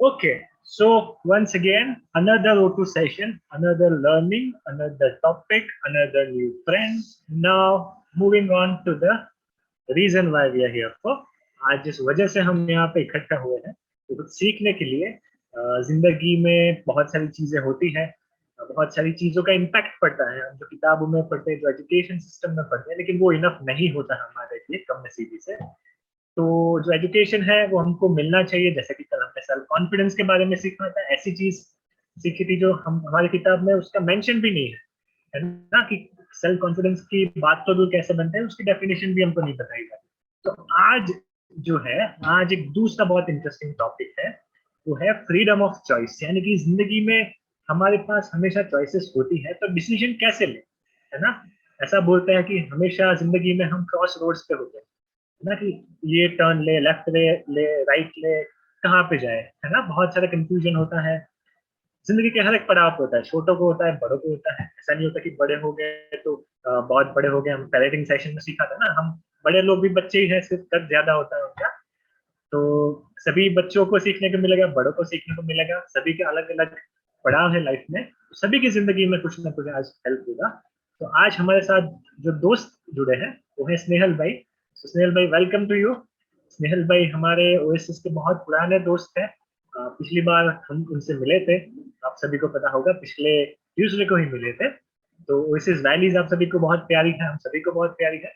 Okay, so once again, another O2 session, another learning, another topic, another new friend. Now, moving on to the reason why we are here for. आज जिस वजह से हम यहाँ पे इकट्ठा हुए हैं वो कुछ सीखने के लिए। जिंदगी में बहुत सारी चीजें होती हैं, बहुत सारी चीजों का इम्पैक्ट पड़ता है। हम जो किताबों में पढ़ते हैं, जो एजुकेशन सिस्टम में पढ़ते हैं, लेकिन वो इनफ नहीं होता हमारे लिए, कम नसीबी से। तो जो एजुकेशन है वो हमको मिलना चाहिए। जैसे कि कल हमने सेल्फ कॉन्फिडेंस के बारे में सीखा था, ऐसी चीज सीखी थी जो हम हमारी किताब में उसका मेंशन भी नहीं है ना, कि सेल्फ कॉन्फिडेंस की बात तो दूर कैसे बनते हैं, उसकी डेफिनेशन भी हमको नहीं बताई जाती। तो आज जो है, आज एक दूसरा बहुत इंटरेस्टिंग टॉपिक है, वो है फ्रीडम ऑफ चॉइस। यानी कि जिंदगी में हमारे पास हमेशा चॉइसेस होती है, तो डिसीजन कैसे ले, है ना। ऐसा बोलते हैं कि हमेशा जिंदगी में हम क्रॉस रोड्स पे होते हैं ना, कि ये टर्न ले, लेफ्ट ले राइट ले, कहाँ पे जाए, है ना। बहुत सारा कंफ्यूजन होता है। जिंदगी के हर एक पड़ाव पे होता है, छोटों को होता है, बड़ों को होता है। ऐसा नहीं होता कि बड़े हो गए तो बहुत बड़े हो गए। हम पेरेंटिंग सेशन में सीखा था ना, हम बड़े लोग भी बच्चे ही हैं, सिर्फ कद ज्यादा होता है उनका। तो सभी बच्चों को सीखने को मिलेगा, बड़ों को सीखने को मिलेगा। सभी के अलग अलग पड़ाव है लाइफ में, सभी की जिंदगी में कुछ ना कुछ आज हेल्प होगा। तो आज हमारे साथ जो दोस्त जुड़े हैं वो है स्नेहल भाई। तो स्नेहल भाई, वेलकम टू यू। स्नेहल भाई हमारे ओएसएस के बहुत पुराने दोस्त हैं। पिछली बार हम उनसे मिले थे, आप सभी को पता होगा, पिछले ट्यूसडे को ही मिले थे। तो ओएसएस वैलीज आप सभी को बहुत प्यारी है, हम सभी को बहुत प्यारी है।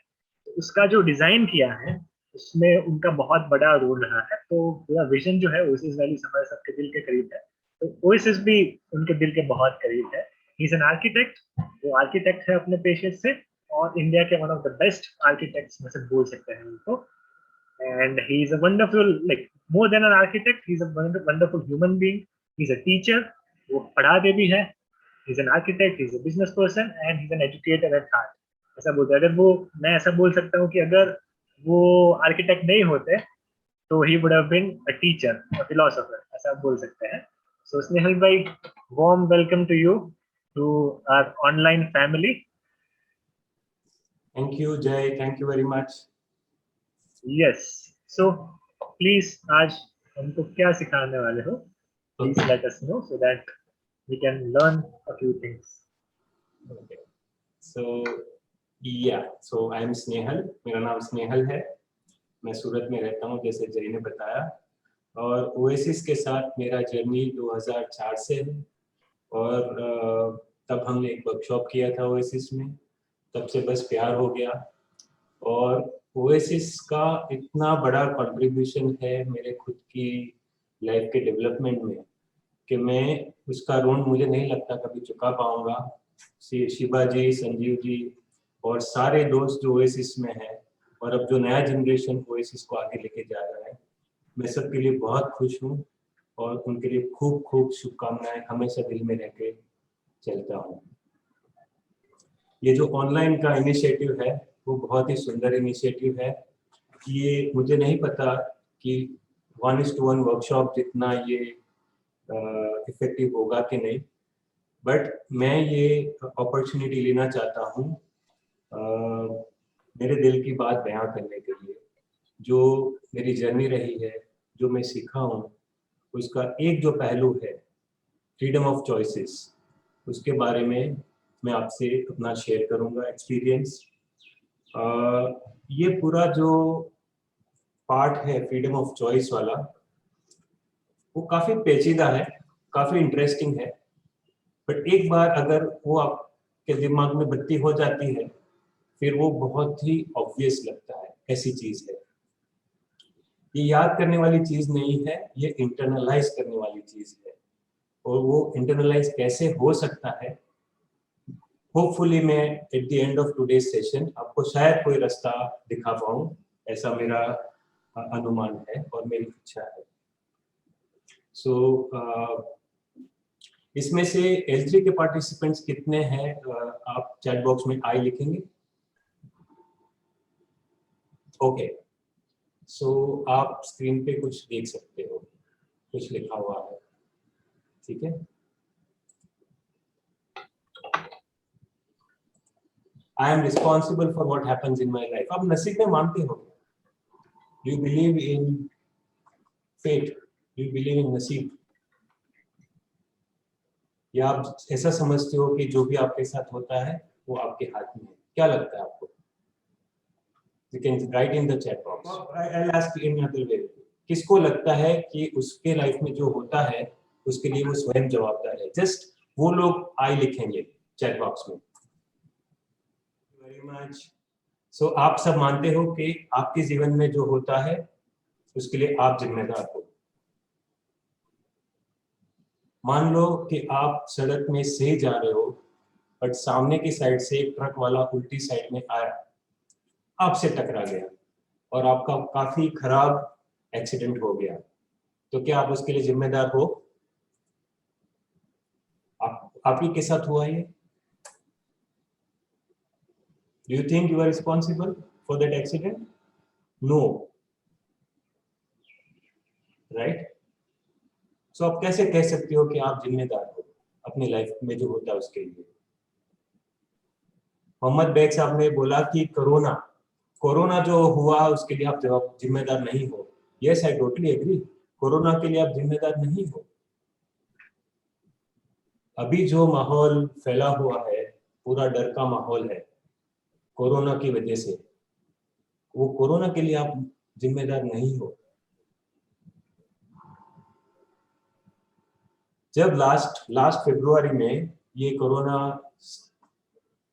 तो उसका जो डिजाइन किया है उसमें उनका बहुत बड़ा रोल रहा है। तो पूरा विजन जो है ओएसिस वैली हमारे सबके दिल के करीब है। तो ओएसिस भी उनके दिल के बहुत करीब है। ही इज एन आर्किटेक्ट, वो आर्किटेक्ट है अपने पेशे से, और इंडिया के one of the best architects में से बोल सकते हैं उनको। And he is a wonderful, like more than an architect, he is a wonderful human being. He is a teacher, वो पढ़ाते भी है। He is an architect, he is a business person, and he is an educator at heart. ऐसा बोलते हैं। अगर वो, मैं ऐसा बोल सकता हूँ कि अगर वो आर्किटेक्ट नहीं होते तो he would have been a teacher, a philosopher, ऐसा बोल सकते हैं। सो स्नेहल भाई, warm welcome to you, to our online family. Thank you, Jay. Thank you very much. Yes, so please आज हमको क्या सिखाने वाले हो? Please let us know so that we can learn a few things. Okay. So yeah, so I am Snehal. मेरा नाम स्नेहल है। मैं सूरत में रहता हूँ, जैसे जय ने बताया। और ओएसिस के साथ मेरा जर्नी 2004 से है। और तब हमने एक वर्कशॉप किया था ओएसिस में, तब से बस प्यार हो गया। और ओएसिस का इतना बड़ा कंट्रीब्यूशन है मेरे खुद की लाइफ के डेवलपमेंट में कि मैं उसका ऋण मुझे नहीं लगता कभी चुका पाऊंगा। शिवा जी, संजीव जी और सारे दोस्त जो ओएसिस में हैं, और अब जो नया जनरेशन ओएसिस को आगे लेके जा रहा है, मैं सबके लिए बहुत खुश हूँ और उनके लिए खूब खूब शुभकामनाएं हमेशा दिल में रह के चलता हूँ। ये जो ऑनलाइन का इनिशिएटिव है वो बहुत ही सुंदर इनिशिएटिव है। ये मुझे नहीं पता कि 1:1 वर्कशॉप जितना ये इफेक्टिव होगा कि नहीं, बट मैं ये अपॉर्चुनिटी लेना चाहता हूँ मेरे दिल की बात बयां करने के लिए। जो मेरी जर्नी रही है, जो मैं सीखा हूँ, उसका एक जो पहलू है फ्रीडम ऑफ चॉइसेस, उसके बारे में मैं आपसे अपना शेयर करूँगा एक्सपीरियंस। ये पूरा जो पार्ट है फ्रीडम ऑफ चॉइस वाला, वो काफ़ी पेचीदा है, काफ़ी इंटरेस्टिंग है। बट एक बार अगर वो आपके दिमाग में बत्ती हो जाती है, फिर वो बहुत ही ऑब्वियस लगता है। ऐसी चीज़ है, ये याद करने वाली चीज़ नहीं है, ये इंटरनलाइज करने वाली चीज़ है। और वो इंटरनलाइज कैसे हो सकता है, होपफुली मैं at the end of today's session आपको शायद कोई रास्ता दिखा पाऊँ, ऐसा मेरा अनुमान है और मेरी इच्छा है। सो इसमें से L3 के पार्टिसिपेंट्स कितने हैं? आप चैट बॉक्स में आई लिखेंगे। ओके, सो आप स्क्रीन पे कुछ देख सकते हो, कुछ लिखा हुआ है, ठीक है। I am responsible for what happens in my life. आप नसीब में मानते हो? Do you believe in fate? Do you believe in नसीब? या आप ऐसा समझते हो कि जो भी आपके साथ होता है वो आपके हाथ में है? क्या लगता है आपको? You can write in the chat box. I'll ask in another way. किसको लगता है कि उसके लाइफ में जो होता है उसके लिए वो स्वयं जवाबदार है? जस्ट वो लोग आई लिखेंगे चैट बॉक्स में. Very much. सो आप सब मानते हो कि आपके जीवन में जो होता है उसके लिए आप जिम्मेदार हो. मान लो कि आप सड़क में से जा रहे हो बट सामने की साइड से एक ट्रक वाला उल्टी साइड में आया, आपसे टकरा गया और आपका काफी खराब एक्सीडेंट हो गया, तो क्या आप उसके लिए जिम्मेदार हो? आप ही के साथ हुआ ये? Do you think you are responsible for that accident? No. Right? So आप कैसे कह सकते हो कि आप जिम्मेदार हो अपनी लाइफ में जो होता है उसके लिए? मोहम्मद बेग साहब ने बोला कि कोरोना जो हुआ उसके लिए आप जिम्मेदार नहीं हो. Yes, I totally agree. Corona के लिए आप जिम्मेदार नहीं हो. अभी जो माहौल फैला हुआ है, पूरा डर का माहौल है कोरोना की वजह से, वो कोरोना के लिए आप जिम्मेदार नहीं हो. जब लास्ट फरवरी में ये कोरोना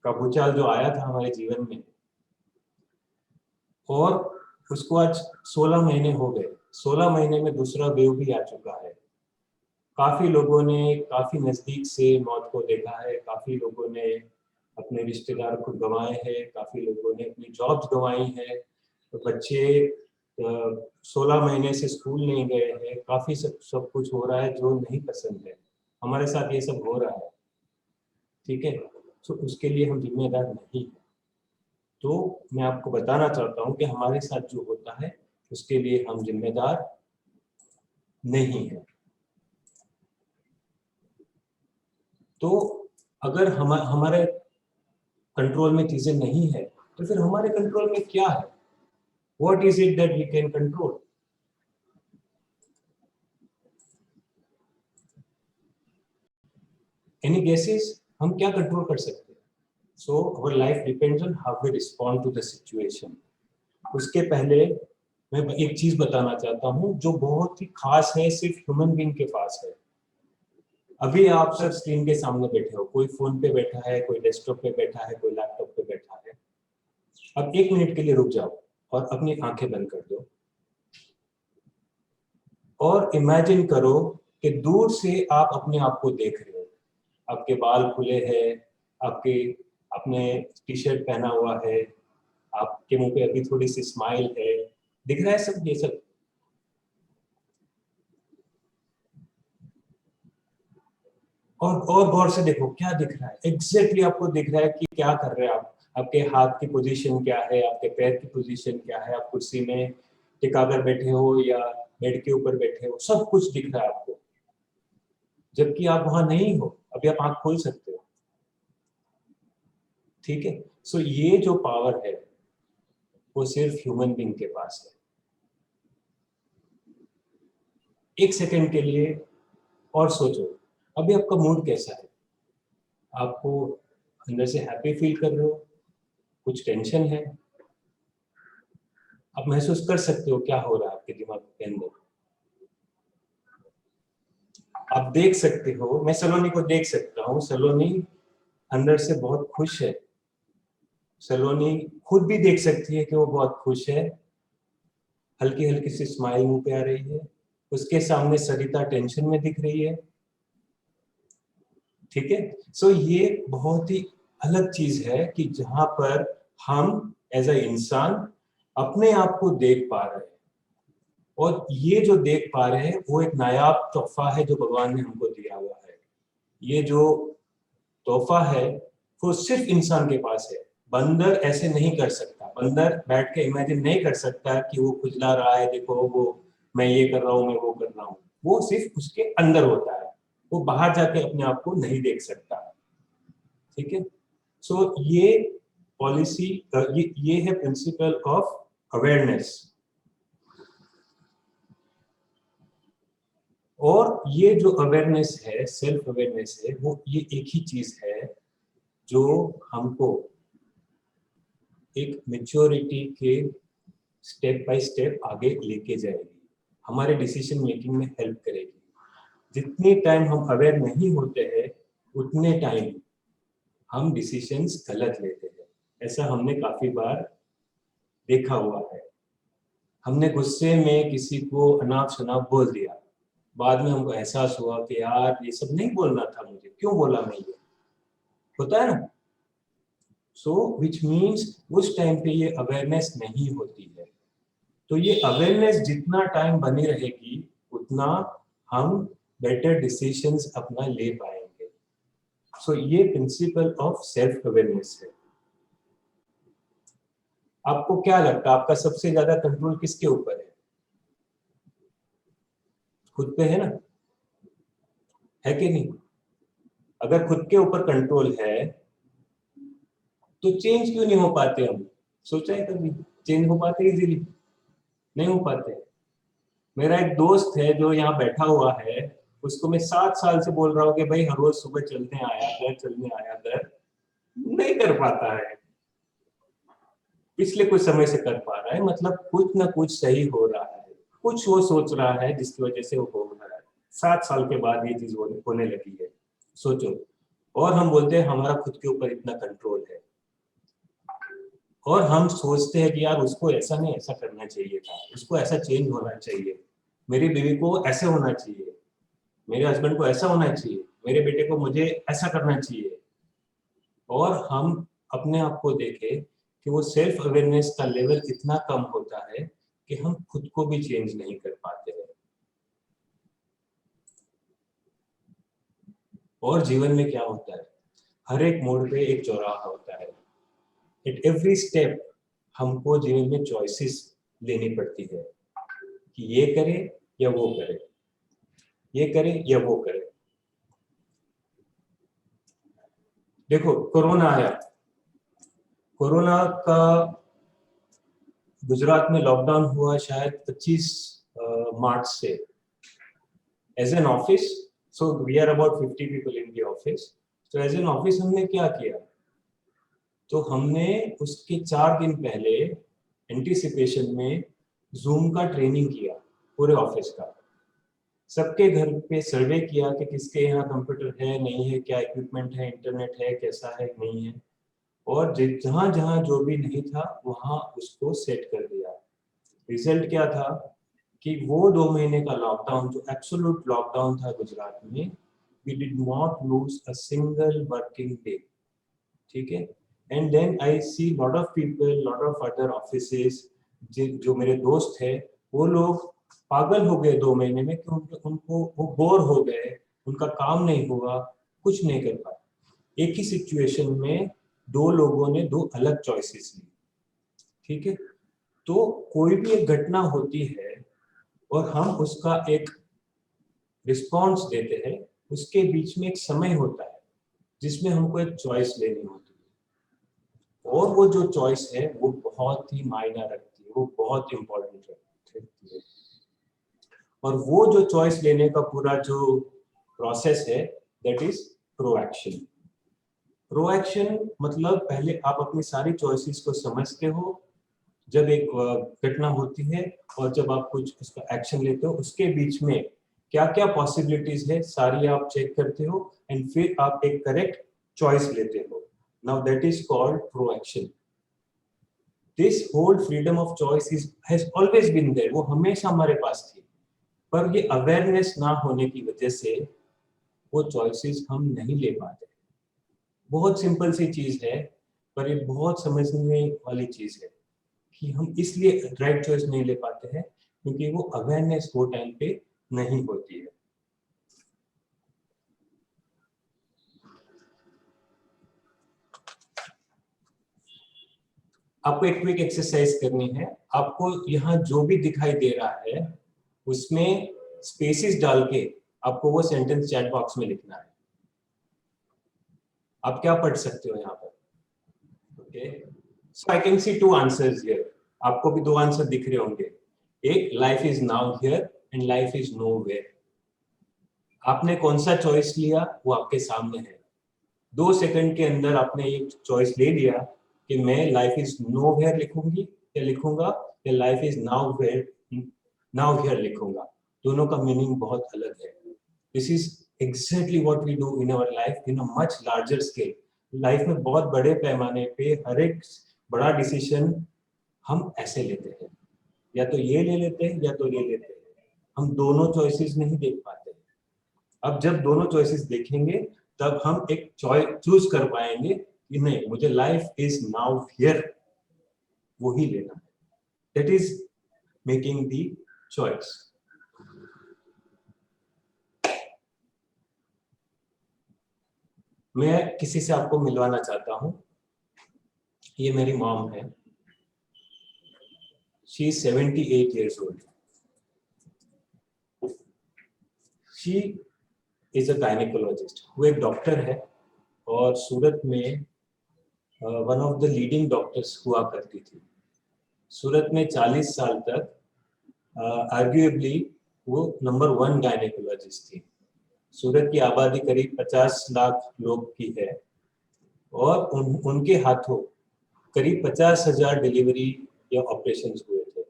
का भूचाल जो आया था हमारे जीवन में, और उसको आज 16 महीने हो गए. 16 महीने में दूसरा वेव भी आ चुका है. काफी लोगों ने काफी नजदीक से मौत को देखा है. काफी लोगों ने अपने रिश्तेदार को गंवाए हैं. काफी लोगों ने अपनी जॉब्स गंवाई है. तो बच्चे 16 महीने से स्कूल नहीं गए हैं. काफी सब कुछ हो रहा है जो नहीं पसंद है. हमारे साथ ये सब हो रहा है. ठीक है, तो उसके लिए हम जिम्मेदार नहीं हैं. तो मैं आपको बताना चाहता हूँ कि हमारे साथ जो होता है उसके लिए हम जिम्मेदार नहीं है. तो अगर हमारे कंट्रोल में चीजें नहीं है तो फिर हमारे कंट्रोल में क्या है? What is it that we can control? Any guesses? हम क्या कंट्रोल कर सकते हैं? So our life depends on how we respond to the situation. उसके पहले मैं एक चीज बताना चाहता हूँ जो बहुत ही खास है, सिर्फ ह्यूमन बीइंग के पास है. अभी आप सब स्क्रीन के सामने बैठे हो. कोई फोन पे बैठा है, कोई डेस्कटॉप पे बैठा है, कोई लैपटॉप पे बैठा है. अब 1 मिनट के लिए रुक जाओ और अपनी आंखें बंद कर दो और इमेजिन करो कि दूर से आप अपने आप को देख रहे हो. आपके बाल खुले हैं, आपने टी शर्ट पहना हुआ है, आपके मुंह पे अभी थोड़ी सी स्माइल है. दिख रहा है सब ये सब? और गौर से देखो क्या दिख रहा है. एग्जैक्टली आपको दिख रहा है कि क्या कर रहे हैं आप. आपके हाथ की पोजीशन क्या है, आपके पैर की पोजीशन क्या है, आप कुर्सी में टिकाकर बैठे हो या बेड के ऊपर बैठे हो, सब कुछ दिख रहा है आपको. जबकि आप वहां नहीं हो. अभी आप आंख खोल सकते हो. ठीक है, सो ये जो पावर है वो सिर्फ ह्यूमन बीइंग के पास है. 1 सेकंड के लिए और सोचो, अभी आपका मूड कैसा है? आपको अंदर से हैप्पी फील कर रहे हो? कुछ टेंशन है? आप महसूस कर सकते हो क्या हो रहा है आपके दिमाग के अंदर. आप देख सकते हो, मैं सलोनी को देख सकता हूँ. सलोनी अंदर से बहुत खुश है. सलोनी खुद भी देख सकती है कि वो बहुत खुश है. हल्की हल्की सी स्माइल मुंह पे आ रही है. उसके सामने सरिता टेंशन में दिख रही है. ठीक है, सो ये बहुत ही अलग चीज है कि जहां पर हम एज अ इंसान अपने आप को देख पा रहे हैं. और ये जो देख पा रहे हैं वो एक नायाब तोहफा है जो भगवान ने हमको दिया हुआ है. ये जो तोहफा है वो सिर्फ इंसान के पास है. बंदर ऐसे नहीं कर सकता. बंदर बैठ के इमेजिन नहीं कर सकता कि वो खुजला रहा है, देखो वो मैं ये कर रहा हूँ, मैं वो कर रहा हूँ. वो सिर्फ उसके अंदर होता है. वो बाहर जाके अपने आप को नहीं देख सकता. ठीक है, सो ये पॉलिसी, ये है प्रिंसिपल ऑफ अवेयरनेस. और ये जो अवेयरनेस है, सेल्फ अवेयरनेस है, वो ये एक ही चीज है जो हमको एक मेच्योरिटी के स्टेप बाय स्टेप आगे लेके जाएगी, हमारे डिसीजन मेकिंग में हेल्प करेगी। जितने टाइम हम अवेयर नहीं होते हैं उतने टाइम हम डिसीजंस गलत लेते हैं। ऐसा हमने काफी बार देखा हुआ है। हमने गुस्से में किसी को अनाप शनाप बोल दिया, बाद में हमको एहसास हुआ कि यार ये सब नहीं बोलना था मुझे, क्यों बोला मैं ये, होता है ना। सो विच मीन्स उस टाइम पे ये अवेयरनेस नहीं होती है। तो ये अवेयरनेस जितना टाइम बनी रहेगी उतना हम बेटर डिसीजंस अपना ले पाएंगे। सो ये प्रिंसिपल ऑफ सेल्फ अवेयरनेस है। आपको क्या लगता है आपका सबसे ज्यादा कंट्रोल किसके ऊपर है? खुद पे है ना, है कि नहीं? अगर खुद के ऊपर कंट्रोल है तो चेंज क्यों नहीं हो पाते हम? सोचा है कभी चेंज हो पाते इजीली? नहीं हो पाते। मेरा एक दोस्त है जो यहाँ बैठा हुआ है, उसको मैं 7 साल से बोल रहा हूँ कि भाई हर रोज सुबह चलने आया कर, चलने आया कर, नहीं कर पाता है। पिछले कुछ समय से कर पा रहा है, मतलब कुछ ना कुछ सही हो रहा है, कुछ वो सोच रहा है जिसकी वजह से वो हो रहा है। 7 साल के बाद ये चीज होने लगी है, सोचो। और हम बोलते हैं हमारा खुद के ऊपर इतना कंट्रोल है, और हम सोचते हैं कि यार उसको ऐसा नहीं ऐसा करना चाहिए था, उसको ऐसा चेंज होना चाहिए, मेरी बीवी को ऐसे होना चाहिए, मेरे हस्बैंड को ऐसा होना चाहिए, मेरे बेटे को मुझे ऐसा करना चाहिए। और हम अपने आप को देखें कि वो सेल्फ अवेयरनेस का लेवल इतना कम होता है कि हम खुद को भी चेंज नहीं कर पाते हैं। और जीवन में क्या होता है, हर एक मोड़ पे एक चौराहा होता है। एट एवरी स्टेप हमको जीवन में चॉइसेस लेनी पड़ती है कि ये करे या वो करे, ये करे या वो करे। देखो कोरोना आया, कोरोना का गुजरात में लॉकडाउन हुआ शायद 25 मार्च से। As an office, so we are about 50 people in the office, तो एज एन ऑफिस हमने क्या किया, तो हमने उसके 4 दिन पहले एंटीसिपेशन में जूम का ट्रेनिंग किया पूरे ऑफिस का। सबके घर पे सर्वे किया कि किसके यहाँ कंप्यूटर है नहीं है, क्या इक्विपमेंट है, इंटरनेट है, कैसा है नहीं है, और जहां जहां जो भी नहीं था वहां उसको सेट कर दिया। रिजल्ट क्या था कि वो 2 महीने का लॉकडाउन जो एब्सोल्यूट लॉकडाउन था गुजरात में, we did not lose a single working day. ठीक है। And then I see lot of people, lot of other offices, जो मेरे दोस्त है वो लोग पागल हो गए 2 महीने में कि उनको वो बोर हो गए, उनका काम नहीं हुआ, कुछ नहीं कर पाए। एक ही सिचुएशन में 2 लोगों ने 2 अलग चॉइसेस ली। ठीक है। तो कोई भी एक घटना होती है और हम उसका एक रिस्पॉन्स देते हैं, उसके बीच में एक समय होता है जिसमें हमको एक चॉइस लेनी होती है, और वो जो चॉइस है वो बहुत ही मायना रखती है, वो बहुत इंपॉर्टेंट रहती है। और वो जो चॉइस लेने का पूरा जो प्रोसेस है दैट इज प्रोएक्शन। प्रोएक्शन मतलब पहले आप अपनी सारी चॉइसेस को समझते हो, जब एक घटना होती है और जब आप कुछ उसका एक्शन लेते हो, उसके बीच में क्या क्या पॉसिबिलिटीज है सारी आप चेक करते हो, एंड फिर आप एक करेक्ट चॉइस लेते हो। Now that is called proaction. This whole freedom of choice is has always been there, वो हमेशा हमारे पास थी, पर ये अवेयरनेस ना होने की वजह से वो चॉइसेस हम नहीं ले पाते। बहुत सिंपल सी चीज है, पर ये बहुत समझने वाली चीज है कि हम इसलिए राइट चॉइस नहीं ले पाते हैं क्योंकि वो अवेयरनेस वो टाइम पे नहीं होती है। आपको एक क्विक एक्सरसाइज करनी है। आपको यहाँ जो भी दिखाई दे रहा है उसमें स्पेसेस डाल के आपको वो सेंटेंस चैट बॉक्स में लिखना है। आप क्या पढ़ सकते हो यहाँ पर? Okay, so I can see 2 answers here. आपको भी 2 आंसर दिख रहे होंगे। एक, life is now here and life is nowhere. आपने कौन सा चॉइस लिया वो आपके सामने है। 2 सेकंड के अंदर आपने एक चॉइस ले लिया कि मैं लाइफ इज नो वेयर लिखूंगी या लिखूंगा, या लाइफ इज नाउ हियर लिखूंगा। दोनों का मीनिंग बहुत अलग है। This is exactly what we do in our life in a much larger scale. Life में बहुत बड़े पैमाने पे हर एक बड़ा डिसीजन हम ऐसे लेते हैं, या तो ये ले लेते हैं या तो ये लेते हैं। हम दोनों चॉइसेस नहीं देख पाते। अब जब दोनों चॉइसेस देखेंगे तब हम एक चूज कर पाएंगे कि नहीं, मुझे लाइफ इज नाउ हियर वो ही लेना है। That is making the choice. मैं किसी से आपको मिलवाना चाहता हूं। ये मेरी मॉम है। She is 78 years old. She is a gynaecologist. वो एक डॉक्टर है और सूरत में one of the leading doctors हुआ करती थी। सूरत में 40 साल तक आर्ग्यूएबली वो नंबर 1 गायनेकोलॉजिस्ट थी। सूरत की आबादी करीब 50 लाख लोग की है और उनके हाथों करीब 50,000 डिलीवरी या ऑपरेशन हुए थे।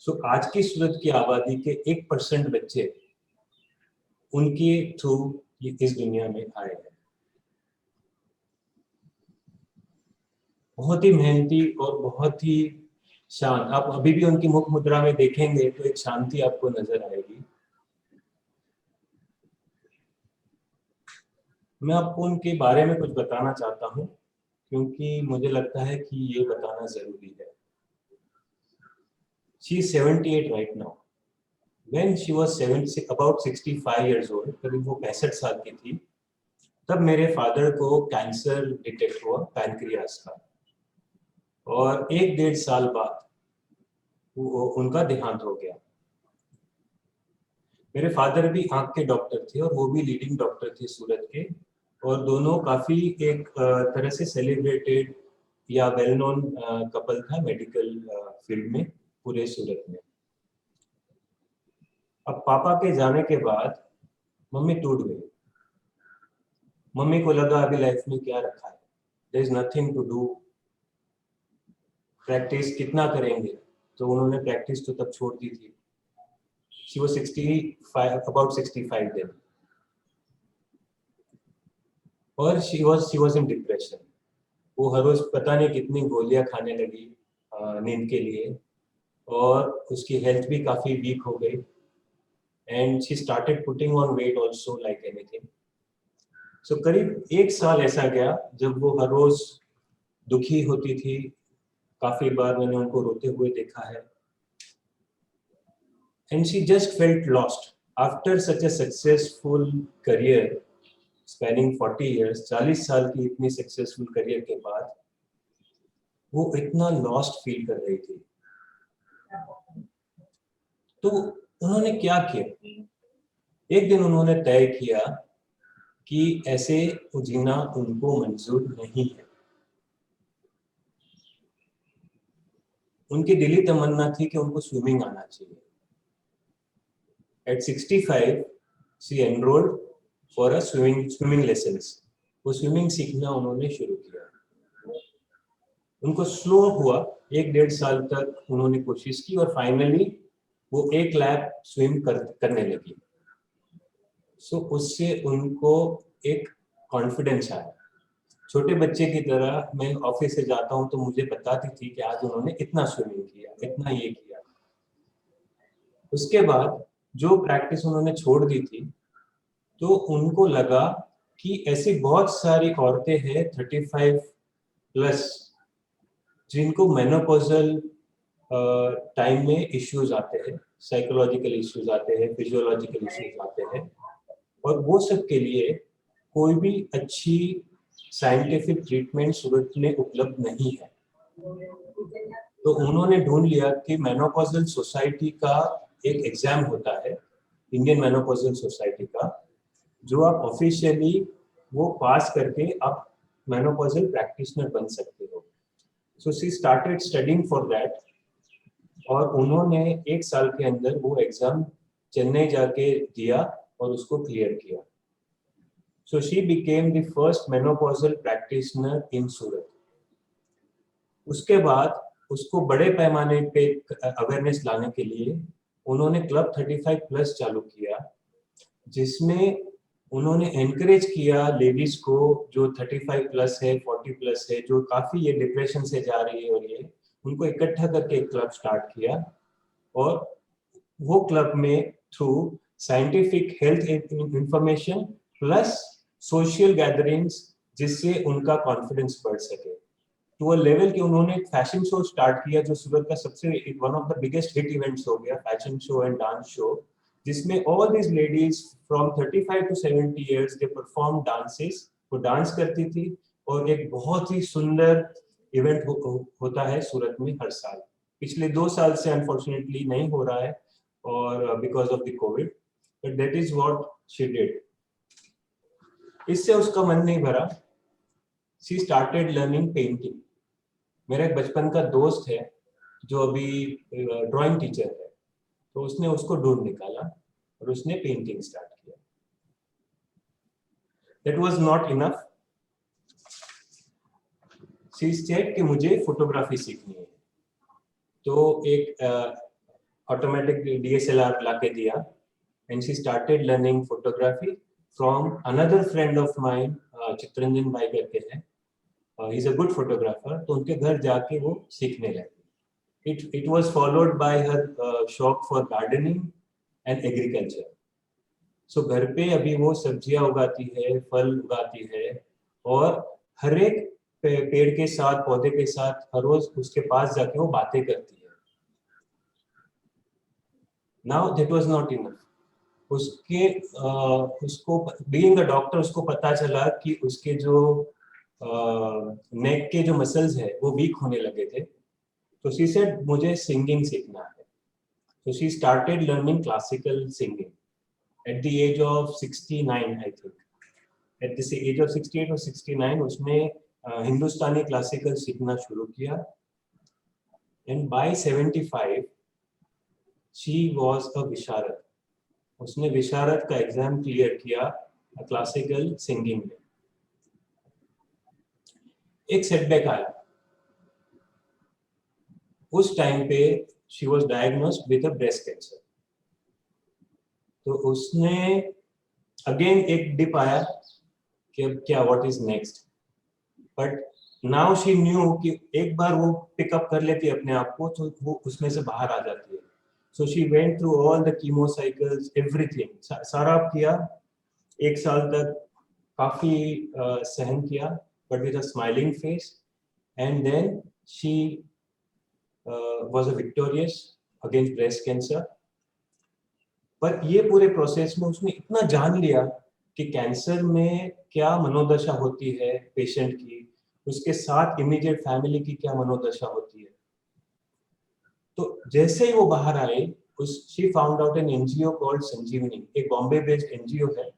सो आज की सूरत की आबादी के 1% बच्चे उनके थ्रू इस दुनिया में आए हैं। बहुत ही मेहनती और बहुत ही शांत। आप अभी भी उनकी मुख मुद्रा में देखेंगे तो एक शांति आपको नजर आएगी। मैं आपको उनके बारे में कुछ बताना चाहता हूँ क्योंकि मुझे लगता है कि ये बताना जरूरी है। She is 78 right now. When she was about 65 years old, करीब वो 65 साल की थी, तब मेरे फादर को कैंसर डिटेक्ट हुआ पैनक्रियास का, और 1-1.5 साल बाद उनका देहांत हो गया। मेरे फादर भी आंख के डॉक्टर थे और वो भी लीडिंग डॉक्टर थे सूरत के, और दोनों काफी एक तरह से सेलिब्रेटेड या वेल नोन कपल था मेडिकल फील्ड में पूरे सूरत में। अब पापा के जाने के बाद मम्मी टूट गई। मम्मी को लगा अभी लाइफ में क्या रखा है, there is nothing to do, practice कितना करेंगे। तो उन्होंने प्रैक्टिस तो तब छोड़ दी थी। She was 65, about 65 then, और she was in depression. वो हर रोज पता नहीं कितनी गोलियां खाने लगी नींद के लिए, और उसकी हेल्थ भी काफी वीक हो गई, and she started putting on weight also like anything. So करीब 1 साल ऐसा गया जब वो हर रोज दुखी होती थी। काफी बार मैंने उनको रोते हुए देखा है, and she just felt lost after such a successful career spanning 40 years. 40 साल की इतनी सक्सेसफुल करियर के बाद वो इतना लॉस्ट फील कर रही थी। तो उन्होंने क्या किया, एक दिन उन्होंने तय किया कि ऐसे जीना उनको मंजूर नहीं है। उनकी दिली तमन्ना थी कि उनको स्विमिंग आना चाहिए। At 65, she enrolled for a swimming lessons. वो स्विमिंग सीखना उन्होंने शुरू किया। उनको स्लो हुआ, 1-1.5 साल तक उन्होंने कोशिश की, और फाइनली वो 1 लैप स्विम करने लगी। सो उससे उनको एक कॉन्फिडेंस आया। छोटे बच्चे की तरह मैं ऑफिस से जाता हूँ तो मुझे बताती थी कि आज उन्होंने इतना स्विमिंग किया, इतना ये किया। उसके बाद जो प्रैक्टिस उन्होंने छोड़ दी थी, तो उनको लगा कि ऐसी बहुत सारी औरतें हैं 35 प्लस जिनको मेनोपॉजल टाइम में इश्यूज आते हैं, साइकोलॉजिकल इश्यूज आते हैं, फिजियोलॉजिकल इश्यूज आते हैं, और वो सब के लिए कोई भी अच्छी साइंटिफिक ट्रीटमेंट सूरत में उपलब्ध नहीं है। तो उन्होंने ढूंढ लिया कि मेनोपॉजल सोसाइटी का एक एग्जाम होता है, इंडियन मेनोपॉजल सोसाइटी का, जो आप ऑफिशियली वो पास करके आप मेनोपॉजल प्रैक्टिशनर बन सकते हो। So she started studying for that, और उन्होंने 1 साल के अंदर वो एग्जाम चेन्नई जाके दिया, और उसको क्लियर किया. So she became the first menopausal practitioner in सूरत. उसके बाद उसको बड़े पैमाने पे अवेयरनेस लाने के लिए उन्होंने क्लब 35 प्लस चालू किया, जिसमें उन्होंने एनकरेज किया लेडीज को जो 35 प्लस है, 40 प्लस है, जो काफी ये डिप्रेशन से जा रही है, और ये उनको इकट्ठा करके एक क्लब स्टार्ट किया. और वो क्लब में through scientific health information plus social gatherings, जिससे उनका कॉन्फिडेंस बढ़ सके टू अ लेवल कि उन्होंने एक फैशन शो स्टार्ट किया जो सूरत का सबसे one of the biggest hit events हो गया, fashion show and dance show, जिसमें all these ladies from 35 to 70 years they perform dances. वो डांस करती थी और एक बहुत ही सुंदर इवेंट होता है सूरत में हर साल. पिछले 2 साल से अनफॉर्चुनेटली नहीं हो रहा है और because of the Covid, but that is what she did. इससे उसका मन नहीं भरा. She started learning painting. मेरा एक बचपन का दोस्त है जो अभी ड्राइंग टीचर है, तो उसने उसको ढूंढ निकाला और उसने पेंटिंग स्टार्ट किया. That was not enough. She said कि मुझे फोटोग्राफी सीखनी है, तो एक ऑटोमेटिक डीएसएलआर लाके दिया and she started learning photography from another friend of mine, Chittaranjan भाई करके हैं. He is a good photographer. तो उनके घर जाके वो सीखने लगी. It was followed by her shop for gardening and agriculture. So घर पे अभी वो सब्जियां उगाती है, फल उगाती है, और हर एक पेड़ के साथ, पौधे के साथ हर रोज उसके पास जाके वो बातें करती है. Now that was not enough. उसको being a doctor उसको पता चला कि उसके जो नेक के जो मसल्स है वो वीक होने लगे थे. So she said मुझे सिंगिंग सीखना है. So she started learning classical singing at the age of 69, I think. At the age of 68 or 69 उसने हिंदुस्तानी क्लासिकल सीखना शुरू किया. And by 75 she was a विशारद. उसने विशारद का एग्जाम क्लियर किया क्लासिकल सिंगिंग में. एक सेटबैक आया. उस टाइम पे she was diagnosed with a breast cancer. तो उसने अगेन एक डिप आया कि अब क्या, what is next. But now she knew कि एक बार वो पिकअप कर लेती है अपने आप को तो वो उसमें से बाहर आ जाती है. So she went through all the chemo cycles, everything, सारा किया. 1 साल तक काफी सहन किया, but with a smiling face. And then she was victorious against breast cancer. पर ये पूरे प्रोसेस में उसने इतना जान लिया कि कैंसर में क्या मनोदशा होती है पेशेंट की, उसके साथ इमीडिएट फैमिली की क्या मनोदशा होती है. तो जैसे ही वो बाहर आए, she found out an NGO called Sanjeevani. एक बॉम्बे बेस्ड एनजीओ है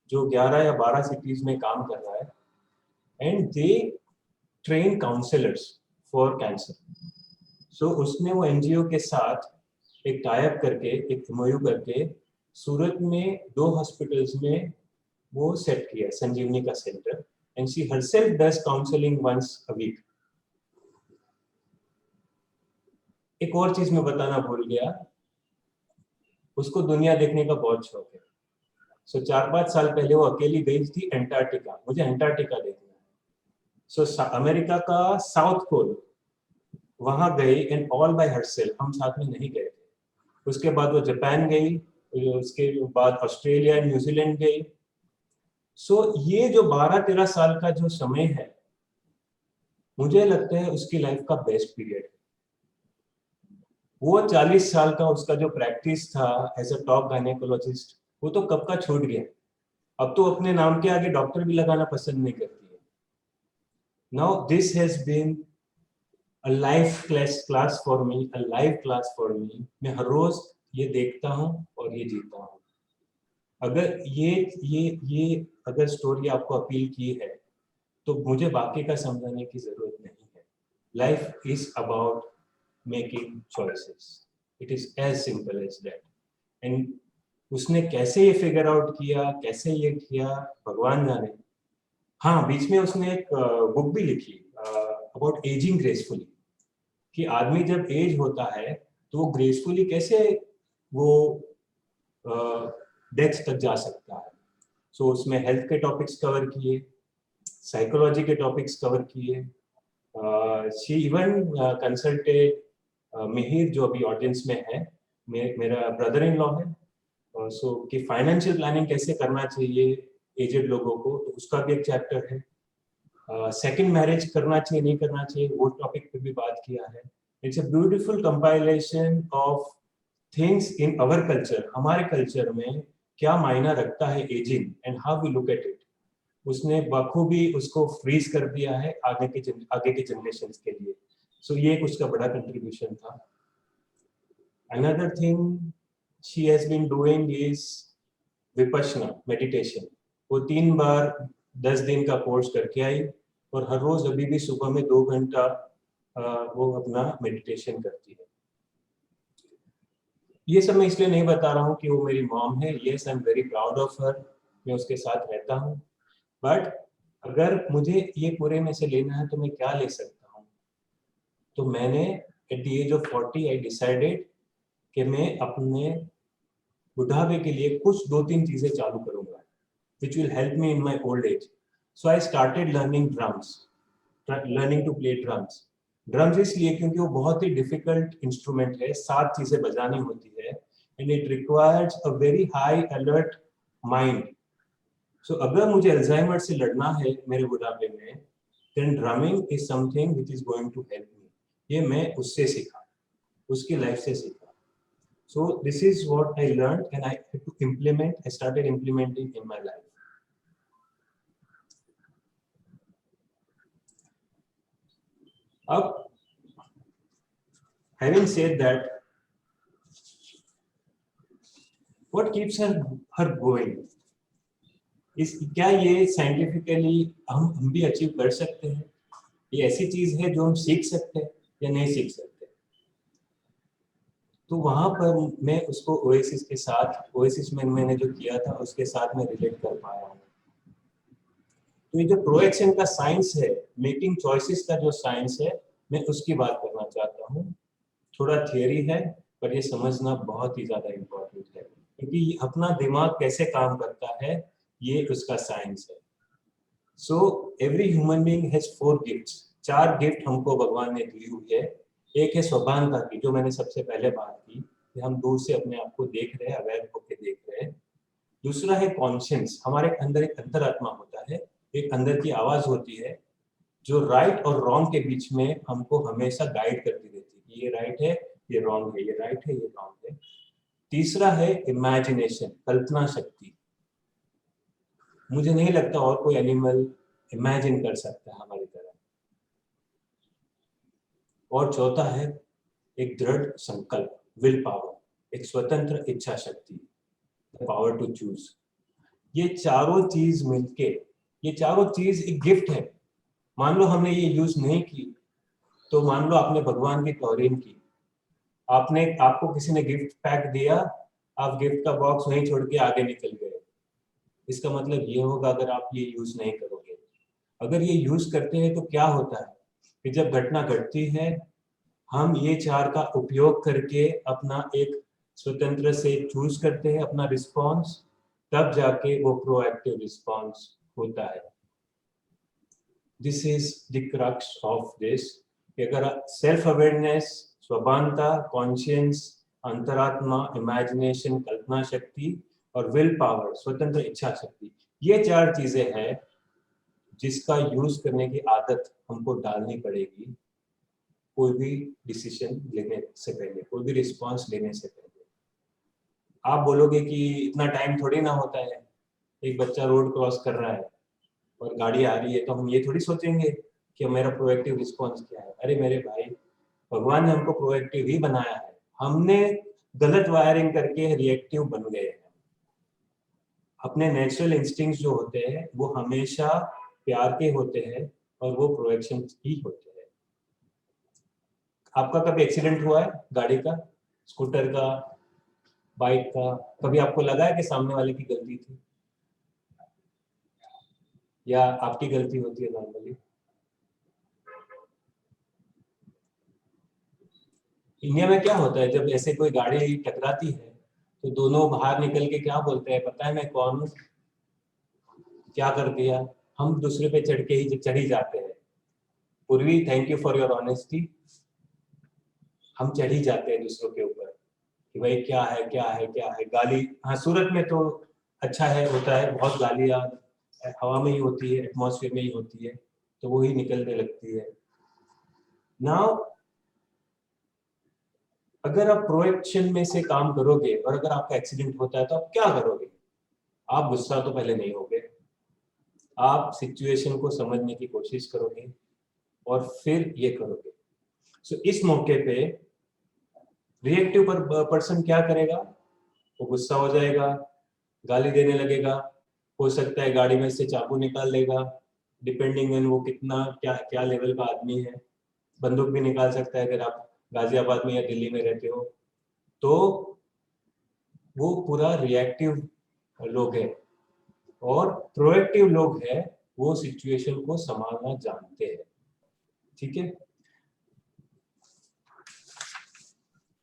जो 11 या 12 सिटीज में काम कर रहा है. And they train counsellors for cancer. So उसने वो एनजीओ के साथ एक टाइप करके, एक एमओयू करके सूरत में 2 हॉस्पिटल्स में वो सेट किया संजीवनी का centre. And she herself does counselling once a week. एक और चीज मैं बताना भूल गया, उसको दुनिया देखने का बहुत शौक है. सो 4-5 साल पहले वो अकेली गई थी एंटार्क्टिका. मुझे एंटार्क्टिका देखना है. सो अमेरिका का साउथ पोल वहां गई एंड ऑल बाय हरसेल्फ. हम साथ में नहीं गए थे. उसके बाद वो जापान गई, उसके बाद ऑस्ट्रेलिया, न्यूजीलैंड गई. सो ये जो 12-13 साल का जो समय है, मुझे लगता है उसकी लाइफ का बेस्ट पीरियड. वो 40 साल का उसका जो प्रैक्टिस था एज अ टॉप गायनेकोलॉजिस्ट, वो तो कब का छूट गया. अब तो अपने नाम के आगे डॉक्टर भी लगाना पसंद नहीं करती है. Now this has been a life class for me, a live class for me. मैं हर रोज ये देखता हूँ और ये जीता हूँ. अगर ये अगर स्टोरी आपको अपील की है तो मुझे बाकी का समझाने की जरूरत नहीं है. Life is about making choices. It is as simple as that. And उसने कैसे ये फिगर आउट किया, कैसे ये किया, भगवान जाने। हाँ, बीच में उसने एक बुक भी लिखी अबाउट एजिंग ग्रेसफुली, कि आदमी जब एज होता है तो वो ग्रेसफुली कैसे वो डेथ तक जा सकता है। सो उसमें हेल्थ के टॉपिक्स कवर किए, साइकोलॉजी के टॉपिक्स कवर किए। शी इवन कंसल्टेड मिहिर, जो अभी ऑडियंस में है, मेरा ब्रदर इन लॉ है, सो कि फाइनेंशियल प्लानिंग कैसे करना चाहिए एजेड लोगों को, तो उसका भी एक चैप्टर है। सेकंड मैरिज करना चाहिए नहीं करना चाहिए, वो टॉपिक पे भी बात किया है। It's a beautiful compilation of things in our culture, हमारे कल्चर में क्या मायना रखता है ageing and how we look at it. उसने बखूबी उसको फ्रीज कर दिया है आगे के जनरेशन के लिए। सो ये उसका बड़ा कंट्रीब्यूशन था। Another thing she has been doing is Vipassana meditation. वो 3 बार 10 दिन का कोर्स करके आई और हर रोज अभी भी सुबह में 2 घंटा वो अपना मेडिटेशन करती है। ये सब मैं इसलिए नहीं बता रहा हूँ कि वो मेरी मॉम है, yes I am very proud of her, मैं उसके साथ रहता हूँ, बट अगर मुझे ये पूरे में से लेना है तो मैं क्या ले सकता हूँ। तो मैंने at the age of 40 I decided कि मैं अपने बुढ़ापे के लिए कुछ 2-3 चीजें चालू करूंगा which will help me in my old age. So I started learning drums, learning to play drums. Drums इसलिए क्योंकि वो बहुत ही difficult instrument है, 7 चीजें बजानी होती है and it requires a very high alert mind. So अगर मुझे अल्जाइमर से लड़ना है मेरे बुढ़ापे में, then drumming is something which is going to help me. ये मैं उससे सीखा, उसकी लाइफ से सीखा। So this is what I learned and I had to implement. I started implementing in my life. अब having said that, what keeps her going? इस क्या ये साइंटिफिकली हम भी अचीव कर सकते हैं? ये ऐसी चीज है जो हम सीख सकते हैं या नहीं सीख सकते? तो वहां पर मैं उसको ओएसिस के साथ, ओएसिस में मैंने जो किया था उसके साथ मैं रिलेट कर पाया हूँ। तो ये जो प्रोएक्शन का साइंस है, मेकिंग चॉइसेस का जो साइंस है, मैं उसकी बात करना चाहता हूँ। थोड़ा थियरी है पर ये समझना बहुत ही ज्यादा इम्पोर्टेंट है, क्योंकि अपना दिमाग कैसे काम करता है ये उसका साइंस है। So every human being has 4 gifts. 4 gift हमको भगवान ने दी हुई है। एक है स्वभानता की, जो मैंने सबसे पहले बात की कि हम दूर से अपने आप को देख रहे हैं, अवेयर होकर देख रहे हैं। दूसरा है कॉन्शियंस, हमारे अंदर एक अंतरात्मा होता है, एक अंदर की आवाज होती है जो राइट और रॉन्ग के बीच में हमको हमेशा गाइड करती रहती है कि ये राइट है, ये रॉन्ग है, ये राइट है, ये रॉन्ग है। तीसरा है इमेजिनेशन, कल्पना शक्ति। मुझे नहीं लगता और कोई एनिमल इमेजिन कर सकता है हमारी तरह। और चौथा है एक दृढ़ संकल्प, विल पावर, एक स्वतंत्र इच्छा शक्ति, द पावर टू चूज। ये चारों चीज मिलके, ये चारों चीज एक गिफ्ट है। मान लो हमने ये यूज नहीं की तो मान लो आपने भगवान की तौहीन की, आपको किसी ने गिफ्ट पैक दिया, आप गिफ्ट का बॉक्स वहीं छोड़ के आगे निकल गए। इसका मतलब ये होगा अगर आप ये यूज नहीं करोगे। अगर ये यूज करते हैं तो क्या होता है कि जब घटना घटती है हम ये 4 का उपयोग करके अपना एक स्वतंत्र से चूज करते हैं अपना रिस्पॉन्स, तब जाके वो प्रोएक्टिव रिस्पॉन्स होता है। This is the crux of this. अगर सेल्फ अवेयरनेस, स्वभानता, कॉन्शियंस, अंतरात्मा, इमेजिनेशन, कल्पना शक्ति और विल पावर, स्वतंत्र इच्छा शक्ति, ये 4 चीजें हैं जिसका यूज करने की आदत हमको डालनी पड़ेगी कोई भी डिसीजन लेने से पहले, कोई भी रिस्पॉन्स लेने से पहले। आप बोलोगे कि इतना टाइम थोड़ी ना होता है, एक बच्चा रोड क्रॉस कर रहा है और गाड़ी आ रही है तो हम ये थोड़ी सोचेंगे कि मेरा प्रोएक्टिव रिस्पॉन्स क्या है। अरे मेरे भाई, भगवान ने हमको प्रोएक्टिव ही बनाया है, हमने गलत वायरिंग करके रिएक्टिव बन गए हैं। अपने नेचुरल इंस्टिंक्ट्स जो होते हैं वो हमेशा प्यार के होते हैं और वो प्रोएक्शन ही होते हैं। आपका कभी एक्सीडेंट हुआ है गाड़ी का, स्कूटर का, बाइक का, कभी आपको लगा है कि सामने वाले की गलती थी या आपकी गलती होती है नॉर्मली? इंडिया में क्या होता है जब ऐसे कोई गाड़ी टकराती है तो दोनों बाहर निकल के क्या बोलते हैं, पता है मैं कौन हूँ, क्या कर दिया, हम दूसरे पे चढ़ ही जाते हैं। पूर्वी, thank you for your honesty. हम चढ़ ही जाते हैं दूसरों के ऊपर कि भाई क्या है क्या है क्या है, गाली। हाँ, सूरत में तो अच्छा है, होता है, बहुत गालियाँ हवा में ही होती है, एटमॉस्फेयर में ही होती है, तो वो ही निकलने लगती है। नाउ अगर आप प्रोएक्शन में से काम करोगे और अगर आपका एक्सीडेंट होता है तो आप क्या करोगे? आप गुस्सा तो पहले नहीं होगे, आप सिचुएशन को समझने की कोशिश करोगे और फिर ये करोगे। सो इस मौके पे रिएक्टिव पर्सन क्या करेगा? वो गुस्सा हो जाएगा, गाली देने लगेगा, हो सकता है गाड़ी में से चाकू निकाल लेगा, डिपेंडिंग ऑन वो कितना क्या क्या लेवल का आदमी है, बंदूक भी निकाल सकता है अगर आप गाजियाबाद में या दिल्ली में रहते हो तो। वो पूरा रिएक्टिव लोग हैं और प्रोएक्टिव लोग हैं, वो सिचुएशन को संभालना जानते हैं। ठीक है,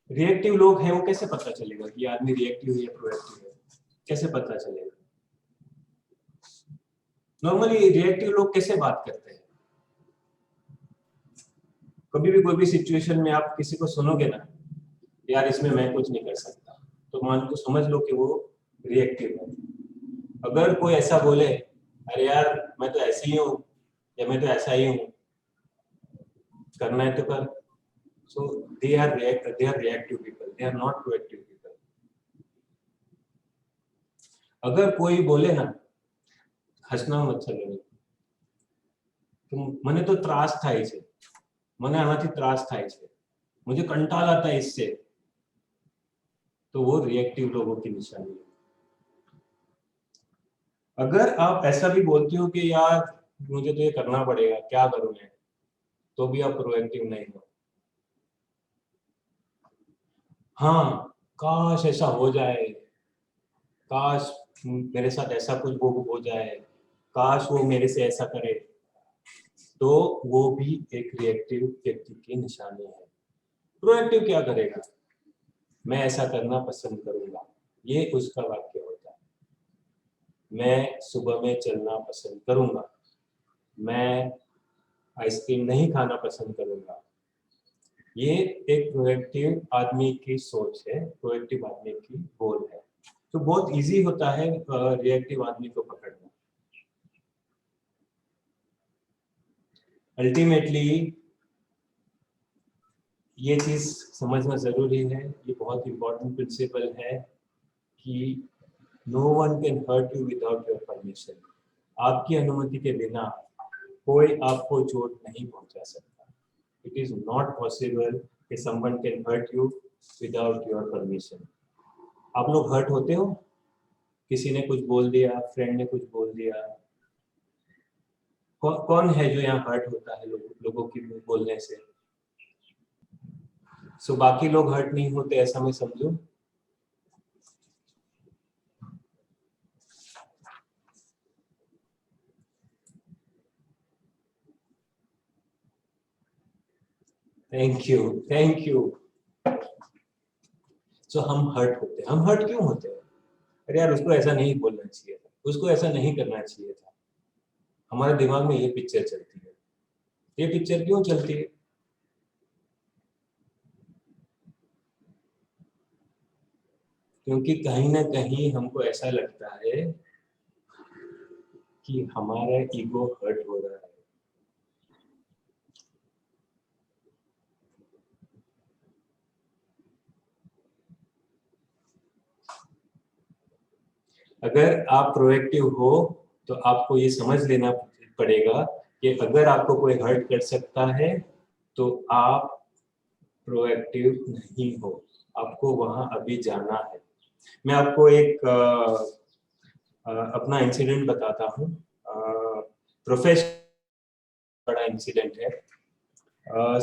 रिएक्टिव लोग हैं, वो कैसे पता चलेगा कि आदमी रिएक्टिव है या प्रोएक्टिव है? कैसे पता चलेगा? नॉर्मली रिएक्टिव लोग कैसे बात करते हैं? कभी भी कोई भी सिचुएशन में आप किसी को सुनोगे ना, यार इसमें मैं कुछ नहीं कर सकता, तो मान को समझ लो कि वो रिएक्टिव है। अगर कोई ऐसा बोले, अरे यार मैं तो ऐसे ही हूँ या मैं तो ऐसा ही हूँ, करना है तो कर, so they are reactive people, they are not proactive people. अगर कोई बोले ना, हंसना मत चलो, तुम मने तो त्रास થાય છે, મને આનાથી ત્રાસ થાય છે, मुझे कंटाल आता है इससे, तो वो रिएक्टिव लोगों की निशानी है। अगर आप ऐसा भी बोलते हो कि यार मुझे तो ये करना पड़ेगा, क्या करूं मैं, तो भी आप प्रोएक्टिव नहीं हो। हाँ, काश ऐसा हो जाए, काश मेरे साथ ऐसा कुछ वो हो जाए, काश वो मेरे से ऐसा करे, तो वो भी एक रिएक्टिव व्यक्ति की निशानी है। प्रोएक्टिव क्या करेगा? मैं ऐसा करना पसंद करूंगा, ये उसका वाक्य होता है। मैं सुबह में चलना पसंद करूंगा, मैं आइसक्रीम नहीं खाना पसंद करूंगा। ये एक प्रोएक्टिव आदमी की सोच है, प्रोएक्टिव आदमी की गोल है। तो बहुत इजी होता है रिएक्टिव आदमी को पकड़ना। अल्टीमेटली ये चीज समझना जरूरी है, ये बहुत इंपॉर्टेंट प्रिंसिपल है कि no one can hurt you without your permission. आपकी अनुमति के बिना कोई आपको चोट नहीं पहुंचा सकता। इट इज नॉट पॉसिबल कि someone can hurt you without your permission. आप लोग हर्ट होते हो, किसी ने कुछ बोल दिया, फ्रेंड ने कुछ बोल दिया, कौन है जो यहाँ हर्ट होता है लोगों की बोलने से? सो बाकी लोग हर्ट नहीं होते ऐसा मैं समझूं? Thank you, thank you. So हम हर्ट होते हैं। हम हर्ट क्यों होते हैं? अरे यार उसको ऐसा नहीं बोलना चाहिए था, उसको ऐसा नहीं करना चाहिए था। हमारे दिमाग में ये पिक्चर चलती है। ये पिक्चर क्यों चलती है? क्योंकि कहीं ना कहीं हमको ऐसा लगता है कि हमारा ईगो हर्ट हो रहा है। अगर आप प्रोएक्टिव हो तो आपको ये समझ लेना पड़ेगा कि अगर आपको कोई हर्ट कर सकता है तो आप प्रोएक्टिव नहीं हो, आपको वहां अभी जाना है। मैं आपको एक अपना इंसिडेंट बताता हूँ। प्रोफेशनल बड़ा इंसिडेंट है।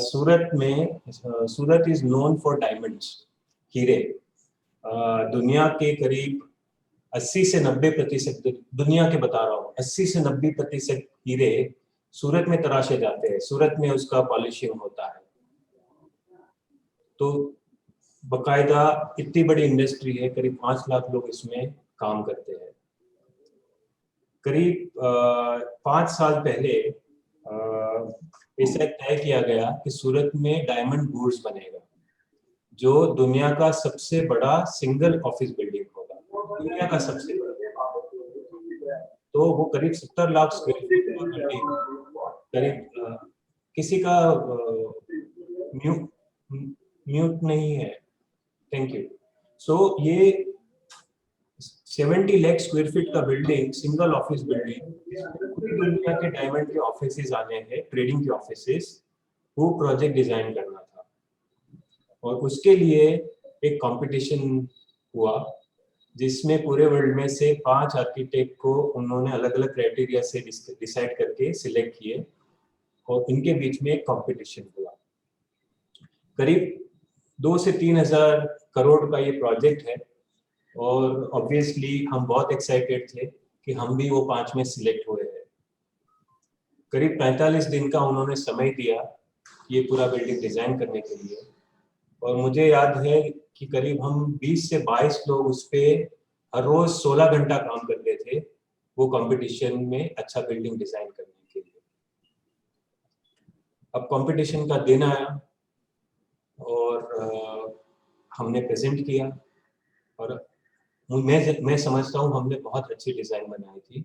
सूरत में, सूरत इज नोन फॉर डायमंड्स, हीरे। दुनिया के करीब 80 से 90%, दुनिया के बता रहा हूँ, 80 से 90% हीरे सूरत में तराशे जाते हैं, सूरत में उसका पॉलिशिंग होता है। तो बकायदा इतनी बड़ी इंडस्ट्री है, करीब 5 लाख लोग इसमें काम करते हैं। करीब 5 साल पहले ऐसा तय किया गया कि सूरत में डायमंड बुर्ज बनेगा, जो दुनिया का सबसे बड़ा सिंगल ऑफिस बिल्डिंग होगा, दुनिया का सबसे बड़ा। तो वो करीब 70 लाख स्क्वायर फीट का बिल्डिंग, करीब किसी का म्यूट नहीं है, थैंक यू। सो ये 70 लाख स्क्वायर फीट का बिल्डिंग, सिंगल ऑफिस बिल्डिंग, पूरी दुनिया के डायमंड के ऑफिसेज आने हैं, ट्रेडिंग के ऑफिसेज, वो प्रोजेक्ट डिजाइन करना था। और उसके लिए एक कंपटीशन हुआ, जिसमें पूरे वर्ल्ड में से 5 आर्किटेक्ट को उन्होंने अलग अलग क्राइटेरिया से डिसाइड करके सिलेक्ट किए, और इनके बीच में एक कंपटीशन हुआ। करीब 2 से 3 हजार करोड़ का ये प्रोजेक्ट है, और ऑब्वियसली हम बहुत एक्साइटेड थे कि हम भी वो 5 में सिलेक्ट हुए हैं। करीब 45 दिन का उन्होंने समय दिया ये पूरा बिल्डिंग डिजाइन करने के लिए, और मुझे याद है कि करीब हम 20 से 22 लोग उस पर हर रोज 16 घंटा काम करते थे, वो कंपटीशन में अच्छा बिल्डिंग डिजाइन करने के लिए। अब कंपटीशन का दिन आया और हमने प्रेजेंट किया, और मैं समझता हूँ हमने बहुत अच्छी डिजाइन बनाई थी,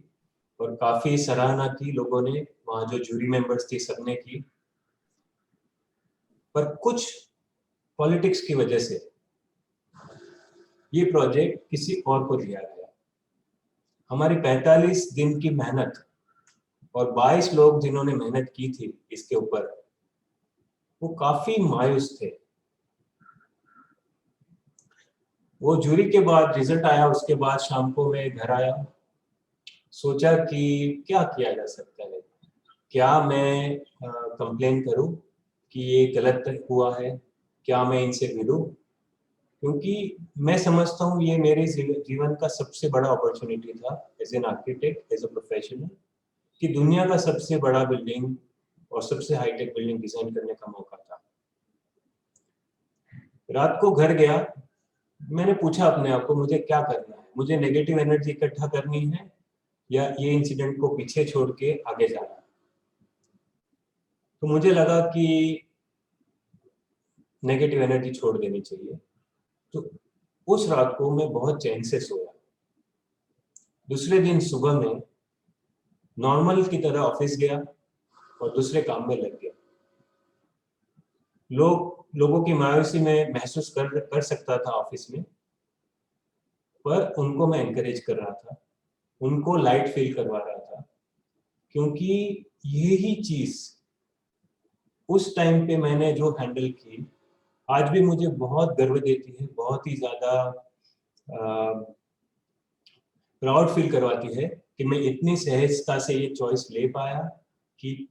और काफी सराहना की लोगों ने, वहाँ जो जूरी मेंबर्स थी सबने की। पर कुछ पॉलिटिक्स की वजह से ये प्रोजेक्ट किसी और को दिया गया। हमारी 45 दिन की मेहनत और 22 लोग जिन्होंने मेहनत की थी इसके ऊपर, वो काफी मायूस थे। वो जूरी के बाद रिजल्ट आया, उसके बाद शाम को मैं घर आया, सोचा कि क्या किया जा सकता है, क्या मैं कंप्लेन करूं कि ये गलत हुआ है, क्या मैं इनसे मिलूं, क्योंकि मैं समझता हूँ ये मेरे जीवन का सबसे बड़ा अपॉर्चुनिटी था as an architect, as a professional, कि दुनिया का सबसे बड़ा बिल्डिंग और सबसे हाईटेक बिल्डिंग डिजाइन करने का मौका था। रात को घर गया, मैंने पूछा अपने आप को मुझे क्या करना है, मुझे नेगेटिव एनर्जी इकट्ठा करनी है या ये इंसिडेंट को पीछे छोड़ के आगे जाना है। तो मुझे लगा कि नेगेटिव एनर्जी छोड़ देनी चाहिए। तो उस रात को मैं बहुत चैन से सोया। दूसरे दिन सुबह में नॉर्मल की तरह ऑफिस गया और दूसरे काम में लग गया। लोगों की मायूसी में महसूस कर सकता था ऑफिस में, पर उनको मैं एनकरेज कर रहा था, उनको लाइट फील करवा रहा था, क्योंकि यही चीज उस टाइम पे मैंने जो हैंडल की आज भी मुझे बहुत गर्व देती है, बहुत ही ज्यादा प्राउड फील करवाती है कि मैं इतनी सहजता से ये चॉइस ले पाया, कि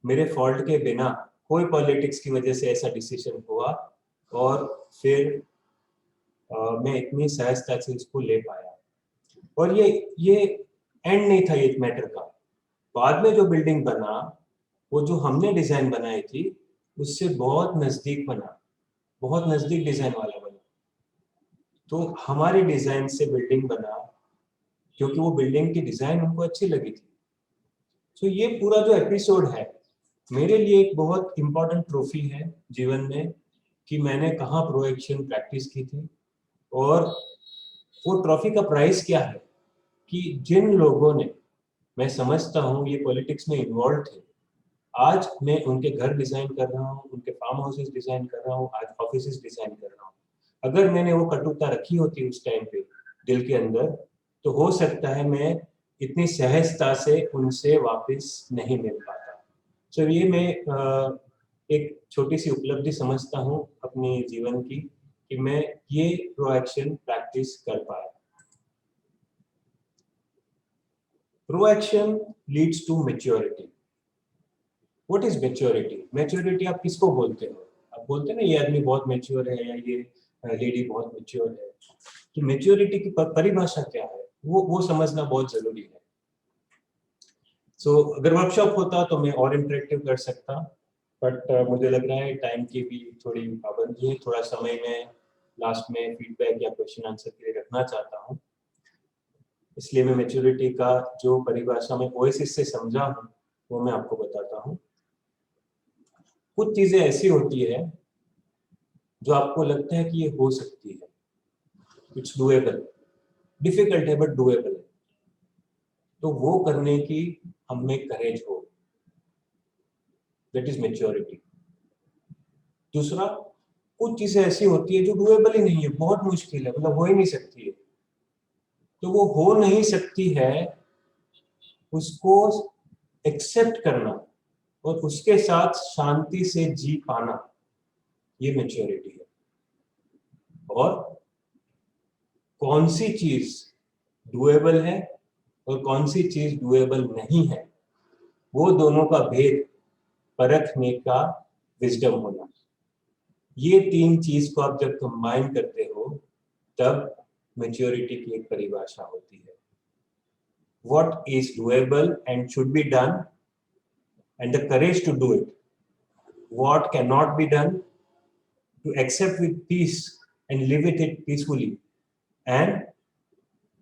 मेरे फॉल्ट के बिना, कोई पॉलिटिक्स की वजह से ऐसा डिसीजन हुआ, और फिर मैं इतनी सहजता से इसको ले पाया। और ये एंड नहीं था ये मैटर का। बाद में जो बिल्डिंग बना, वो जो हमने डिजाइन बनाई थी उससे बहुत नजदीक बना, बहुत नजदीक डिजाइन वाला बना। तो हमारी डिजाइन से बिल्डिंग बना क्योंकि वो बिल्डिंग की डिजाइन हमको अच्छी लगी थी। तो ये पूरा जो एपिसोड है मेरे लिए एक बहुत इंपॉर्टेंट ट्रॉफी है जीवन में, कि मैंने कहाँ प्रोएक्शन प्रैक्टिस की थी। और वो ट्रॉफी का प्राइस क्या है कि जिन लोगों ने, मैं समझता हूँ ये पॉलिटिक्स में इन्वॉल्व थे, आज मैं उनके घर डिजाइन कर रहा हूँ, उनके फार्म हाउसेस डिजाइन कर रहा हूँ, आज ऑफिसेस डिजाइन कर रहा हूँ। अगर मैंने वो कटुता रखी होती उस टाइम पे दिल के अंदर, तो हो सकता है मैं इतनी सहजता से उनसे वापस नहीं मिल पाता। तो ये मैं एक छोटी सी उपलब्धि समझता हूँ अपने जीवन की, कि मैं ये प्रोएक्शन प्रैक्टिस कर पाया। Proaction leads to maturity. What is maturity? Maturity आप किसको बोलते हो? आप बोलते हैं ना ये आदमी बहुत मैच्योर है, या ये लेडी बहुत मैच्योर है। तो मैच्योरिटी की परिभाषा क्या है वो समझना बहुत जरूरी है। सो अगर वर्कशॉप होता तो मैं और इंटरेक्टिव कर सकता, बट मुझे लग रहा है टाइम की भी थोड़ी पाबंदी है, थोड़ा समय मैं लास्ट में फीडबैक या क्वेश्चन आंसर के लिए रखना चाहता हूँ। इसलिए मैं मैच्योरिटी का जो परिभाषा मैं ओएसिस से समझा हूँ वो मैं आपको बताता हूँ। कुछ चीजें ऐसी होती है जो आपको लगता है कि ये हो सकती है, इट्स डूएबल, डिफिकल्ट है बट डूएबल है, तो वो करने की हम में करेज हो, दैट इज मैच्योरिटी। दूसरा, कुछ चीजें ऐसी होती है जो डूएबल ही नहीं है, बहुत मुश्किल है, मतलब हो ही नहीं सकती है, तो वो हो नहीं सकती है उसको एक्सेप्ट करना और उसके साथ शांति से जी पाना, ये मैच्योरिटी है। और कौन सी चीज डूएबल है और कौन सी चीज डूएबल नहीं है, वो दोनों का भेद परखने का विजडम होना। ये तीन चीज को आप जब कंबाइन करते हो तब मैच्योरिटी की एक परिभाषा होती है। What is doable and should be done and the courage to do it. What cannot be done, to accept with peace and live with it peacefully, and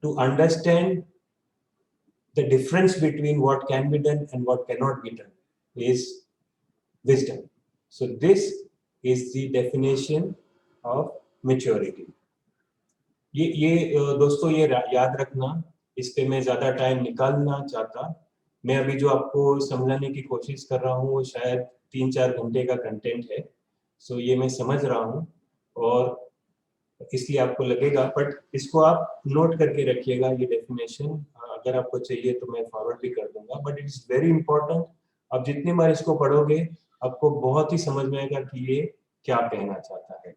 to understand the difference between what can be done and what cannot be done is wisdom. So this is the definition of maturity. ये दोस्तों ये याद रखना, इस पे मैं ज्यादा time निकालना चाहता। मैं अभी जो आपको समझाने की कोशिश कर रहा हूँ वो शायद 3-4 घंटे का कंटेंट है, सो ये मैं समझ रहा हूँ और इसलिए आपको लगेगा, बट इसको आप नोट करके रखिएगा ये डेफिनेशन, अगर आपको चाहिए तो मैं फॉरवर्ड भी कर दूंगा, but it is very important. आप जितनी बार इसको पढ़ोगे आपको बहुत ही समझ में आएगा कि ये क्या कहना चाहता है।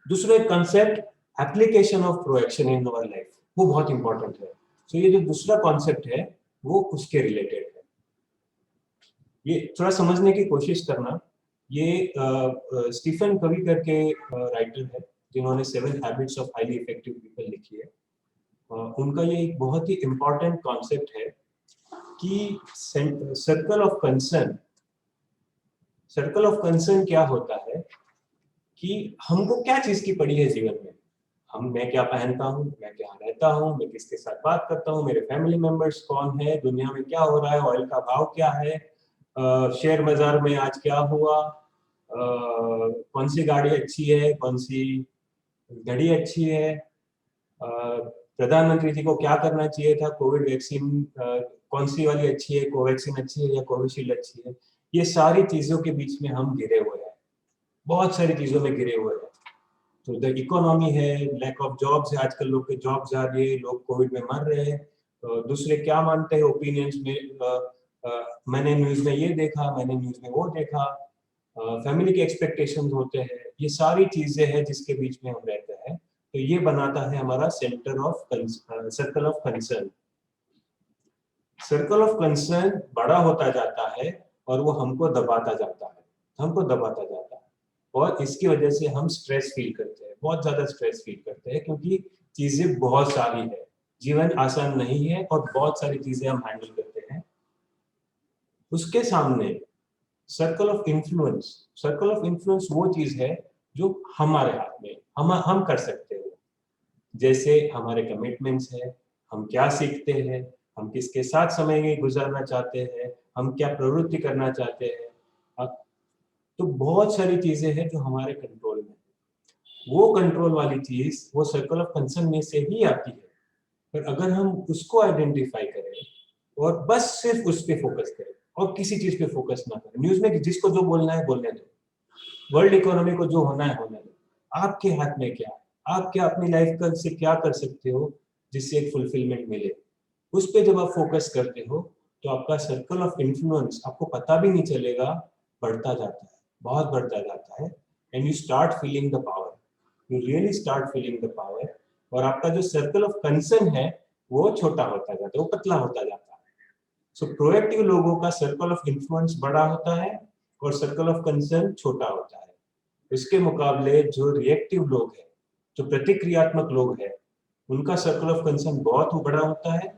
दूसरा concept, application of proaction in our life, वो बहुत इंपॉर्टेंट है। तो ये जो दूसरा कॉन्सेप्ट है वो उसके रिलेटेड है, ये थोड़ा समझने की कोशिश करना। ये स्टीफन कवी करके राइटर है जिन्होंने 7 habits of highly effective people लिखी है। उनका ये एक बहुत ही इंपॉर्टेंट कॉन्सेप्ट है कि circle of concern. Circle of concern क्या होता है कि हमको क्या चीज की पड़ी है जीवन में, मैं क्या पहनता हूँ, मैं क्या रहता हूँ, मैं किसके साथ बात करता हूँ, मेरे फैमिली मेंबर्स कौन है, दुनिया में क्या हो रहा है, ऑयल का भाव क्या है, शेयर बाजार में आज क्या हुआ, कौन सी गाड़ी अच्छी है, कौन सी घड़ी अच्छी है, प्रधानमंत्री जी को क्या करना चाहिए था, कोविड वैक्सीन कौन सी वाली अच्छी है, कोवैक्सीन अच्छी है या कोविशील्ड अच्छी है। ये सारी चीजों के बीच में हम घिरे हुए हैं, बहुत सारी चीजों में घिरे हुए हैं। तो द इकोनॉमी है, लैक ऑफ जॉब्स है, आजकल लोग के जॉब जा रही है, लोग कोविड में मर रहे हैं, दूसरे क्या मानते हैं ओपिनियंस में, मैंने न्यूज में ये देखा, मैंने न्यूज में वो देखा, फैमिली के एक्सपेक्टेशंस होते हैं, ये सारी चीजें हैं जिसके बीच में हम रहते हैं। तो ये बनाता है हमारा circle of concern. Circle of concern बड़ा होता जाता है और वो हमको दबाता जाता है, और इसकी वजह से हम स्ट्रेस फील करते हैं, बहुत ज्यादा स्ट्रेस फील करते हैं, क्योंकि चीजें बहुत सारी है, जीवन आसान नहीं है और बहुत सारी चीजें हम हैंडल करते हैं। उसके सामने सर्कल ऑफ इन्फ्लुएंस वो चीज है जो हमारे हाथ में, हम कर सकते हैं, जैसे हमारे कमिटमेंट्स है, हम क्या सीखते हैं, हम किसके साथ समय गुजारना चाहते हैं, हम क्या प्रवृत्ति करना चाहते हैं, तो बहुत सारी चीजें हैं जो हमारे कंट्रोल में। वो कंट्रोल वाली चीज वो सर्कल ऑफ कंसर्न में से ही आती है, पर अगर हम उसको आइडेंटिफाई करें और बस सिर्फ उस पे फोकस करें और किसी चीज पे फोकस ना करें, न्यूज में जिसको जो बोलना है बोलने दो, वर्ल्ड इकोनॉमी को जो होना है होने दो, आपके हाथ में क्या, आप क्या अपनी लाइफ का से क्या कर सकते हो जिससे एक फुलफिलमेंट मिले, उस पे जब आप फोकस करते हो तो आपका सर्कल ऑफ इन्फ्लुएंस आपको पता भी नहीं चलेगा, बढ़ता जाता है, बहुत बढ़ता जाता है, and you start feeling the power, you really start feeling the power, और आपका जो सर्कल ऑफ कंसर्न है वो छोटा होता जाता है, वो पतला होता जाता है। सो प्रोएक्टिव लोगों का सर्कल ऑफ इन्फ्लुएंस बड़ा होता है और सर्कल ऑफ कंसर्न छोटा होता है। उसके मुकाबले जो रिएक्टिव लोग हैं, जो प्रतिक्रियात्मक लोग हैं, उनका सर्कल ऑफ कंसर्न बहुत बड़ा होता है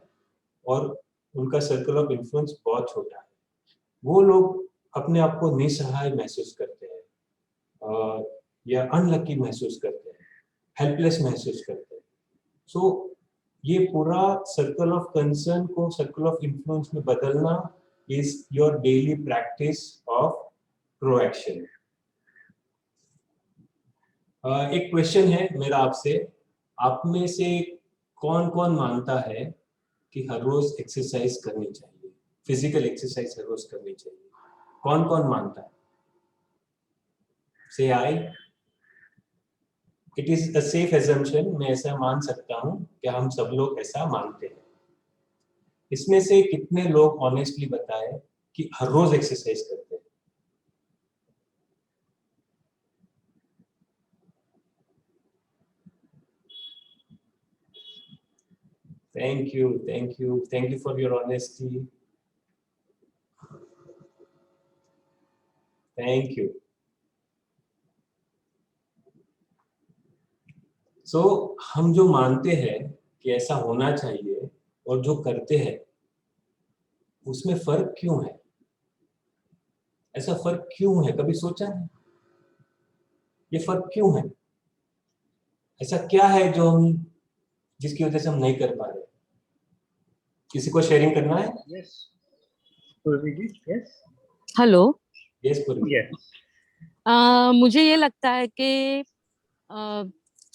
और उनका सर्कल ऑफ इन्फ्लुएंस बहुत छोटा है। वो लोग अपने आप को निसहाय महसूस करते हैं या अनलकी महसूस करते हैं, हेल्पलेस महसूस करते हैं। सो ये पूरा सर्कल ऑफ कंसर्न को सर्कल ऑफ इन्फ्लुएंस में बदलना is your daily practice of proaction. एक क्वेश्चन है मेरा आपसे, आप में से कौन कौन मानता है कि हर रोज एक्सरसाइज करनी चाहिए, फिजिकल एक्सरसाइज हर रोज करनी चाहिए? कौन कौन मानता है? Say aye. It is a safe assumption, मैं ऐसा मान सकता हूं कि हम सब लोग ऐसा मानते हैं। इसमें से कितने लोग ऑनेस्टली बताए कि हर रोज एक्सरसाइज करते हैं? Thank you, thank you, thank you for your honesty, thank you. So हम जो मानते हैं कि ऐसा होना चाहिए और जो करते हैं उसमें फर्क क्यों है? ऐसा फर्क क्यों है? कभी सोचा है ये फर्क क्यों है? ऐसा क्या है जो हम, जिसकी वजह से हम नहीं कर पा रहे? किसी को शेयरिंग करना है? Yes. Purvi ji, yes. Hello. Yes पूर्वी। Yes. मुझे ये लगता है कि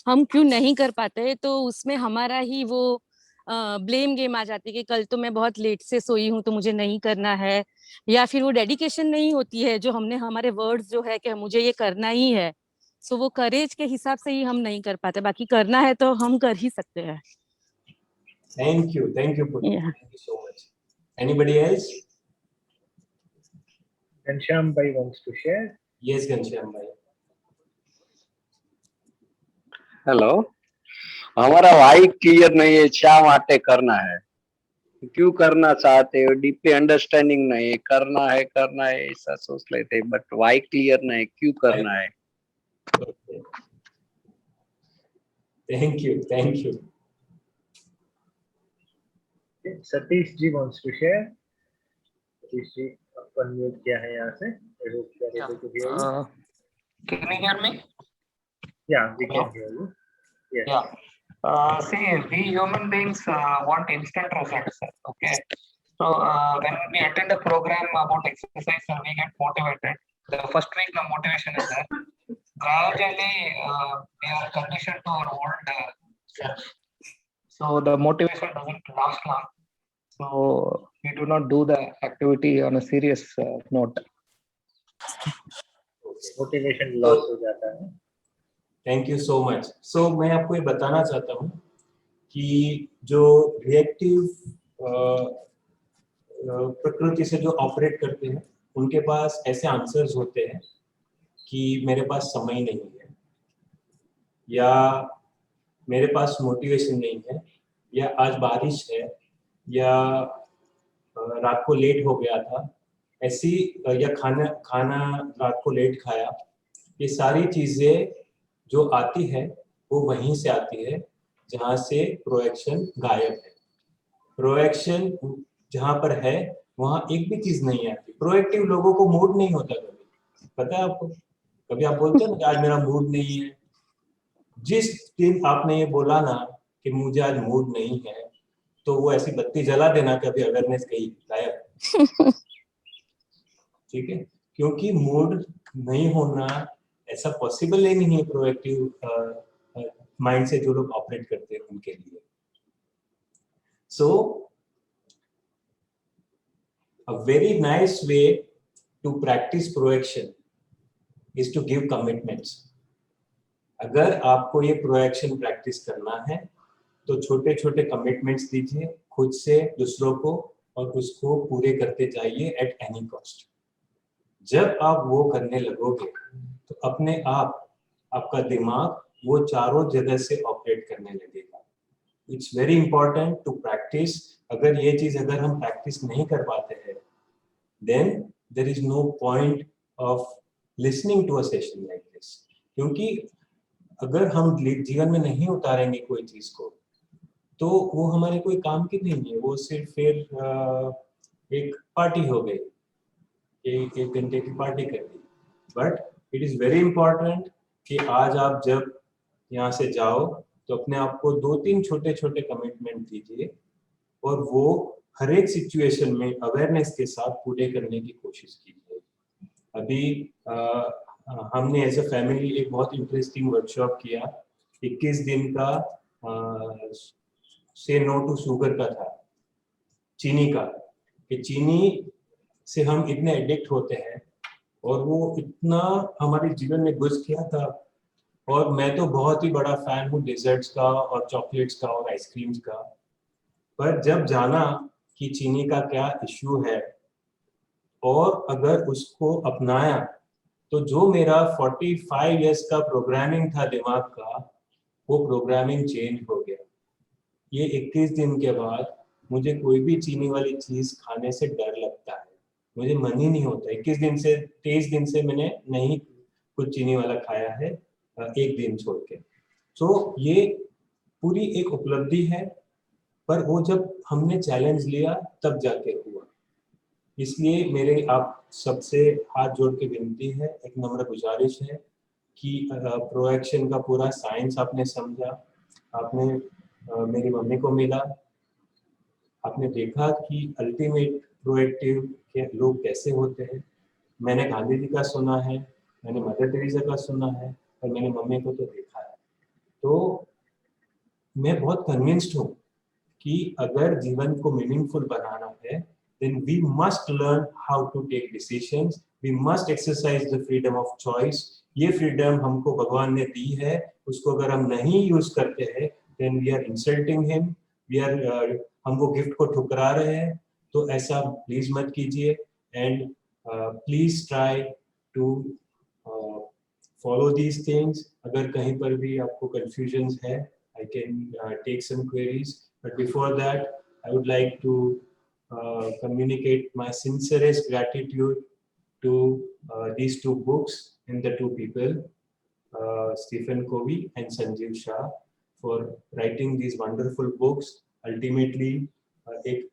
हम क्यों नहीं कर पाते, तो उसमें हमारा ही वो ब्लेम गेम आ जाती है कि कल तो मैं बहुत लेट से सोई हूँ तो मुझे नहीं करना है, या फिर वो डेडिकेशन नहीं होती है जो हमने हमारे वर्ड्स जो है कि मुझे ये करना ही है। सो वो करेज के हिसाब से ही हम नहीं कर पाते, बाकी करना है तो हम कर ही सकते हैं। थैंक यू पूर्वी, Yeah. Thank you so much. Anybody else? Ghanshyam bhai wants to share. Yes Ghanshyam भाई। हेलो, हमारा वाई क्लियर नहीं है, शा माटे करना है, क्यों करना चाहते हो, डीपली अंडरस्टैंडिंग नहीं है, करना है ऐसा सोच लेते, बट वाई क्लियर नहीं, क्यों करना है। Thank you, thank you. Okay, Satish ji wants to share. Satish ji, upon mute किया है यहाँ से. I hope you are able to hear you. Can you hear me? Yeah, we Hello? can hear you. Yes. Yeah. See, we human beings want instant results. Okay. So when we attend a program about exercise, we get motivated. The first week, the motivation is there. Gradually, we are conditioned to our old self. So the motivation doesn't last long. So we do not do the activity on a serious note. Motivation loss हो जाता है. Thank you so much. So मैं आपको ये बताना चाहता हूँ कि जो रिएक्टिव प्रकृति से जो ऑपरेट करते हैं उनके पास ऐसे आंसर्स होते हैं कि मेरे पास समय नहीं है, या मेरे पास मोटिवेशन नहीं है, या आज बारिश है, या रात को लेट हो गया था, ऐसी, या खाना रात को लेट खाया। ये सारी चीजें जो आती है वो वहीं से आती है जहाँ से प्रोएक्शन गायब है। प्रोएक्शन जहाँ पर है वहाँ एक भी चीज नहीं आती। प्रोएक्टिव लोगों को मूड नहीं होता कभी, पता है आपको? कभी आप बोलते हो ना कि आज मेरा मूड नहीं है। जिस दिन आपने ये बोला ना कि मुझे आज मूड नहीं है, तो वो ऐसी बत्ती जला देना कभी अवेयरनेस कहीं गायब। ठीक है, क्योंकि मूड नहीं होना ऐसा पॉसिबल ही नहीं है प्रोएक्टिव माइंड से जो लोग ऑपरेट करते हैं उनके लिए। So a very nice way to practise proaction is to give commitments. अगर आपको ये प्रोएक्शन प्रैक्टिस करना है तो छोटे छोटे कमिटमेंट्स दीजिए खुद से, दूसरों को, और उसको पूरे करते जाइए एट एनी कॉस्ट। जब आप वो करने लगोगे तो अपने आप आपका दिमाग वो चारों जगह से ऑपरेट करने लगेगा। It's very important to practise. अगर ये चीज अगर हम प्रैक्टिस नहीं कर पाते हैं, then there is no point of listening to a session like this. क्योंकि अगर हम जीवन में नहीं उतारेंगे कोई चीज को तो वो हमारे कोई काम की नहीं है, वो सिर्फ फिर एक पार्टी हो गई, एक घंटे की पार्टी कर दी। But it is very important कि आज आप जब यहाँ से जाओ तो अपने आप को 2-3 छोटे छोटे कमिटमेंट दीजिए और वो हर एक सिचुएशन में अवेयरनेस के साथ पूरे करने की कोशिश कीजिए। अभी हमने एज अ फैमिली एक बहुत इंटरेस्टिंग वर्कशॉप किया, 21 दिन का से नो टू शुगर का था, चीनी का, कि चीनी से हम इतने एडिक्ट होते हैं और वो इतना हमारे जीवन में घुस गया था। और मैं तो बहुत ही बड़ा फैन हूँ डेजर्ट्स का और चॉकलेट्स का और आइसक्रीम्स का, पर जब जाना कि चीनी का क्या इश्यू है और अगर उसको अपनाया तो जो मेरा 45 इयर्स का प्रोग्रामिंग था दिमाग का, वो प्रोग्रामिंग चेंज हो गया। ये 21 दिन के बाद मुझे कोई भी चीनी वाली चीज खाने से डर लगता है, मुझे मन ही नहीं होता। 21 दिन से 23 दिन से मैंने नहीं कुछ चीनी वाला खाया है, एक दिन छोड़ के। तो ये पूरी एक उपलब्धि है, पर वो जब हमने चैलेंज लिया तब जाके हुआ। इसलिए मेरे आप सबसे हाथ जोड़ के विनती है, एक नम्र गुजारिश है कि प्रोएक्शन का पूरा साइंस आपने समझा, आपने मेरी मम्मी को मिला, आपने देखा कि अल्टीमेट प्रोएक्टिव के लोग कैसे होते हैं। मैंने गांधी जी का सुना है, मैंने मदर टेरेसा का सुना है, और मैंने मम्मी को तो देखा है। तो मैं बहुत कन्विंस्ड हूँ कि अगर जीवन को मीनिंगफुल बनाना है, then we must learn how to take decisions, we must exercise the freedom of choice। ये फ्रीडम हमको भगवान ने दी है, उसको अगर हम नहीं यूज करते हैं then we are insulting him, we are हम वो गिफ्ट को ठुकरा रहे हैं। तो ऐसा प्लीज मत कीजिए, and please try to follow these things. अगर कहीं पर भी आपको कंफ्यूजन है, I can take some queries, but before that I would like to communicate my sincerest gratitude to these two books and the two people, Stephen Covey and Sanjeev Shah, for writing these wonderful books। Ultimately एक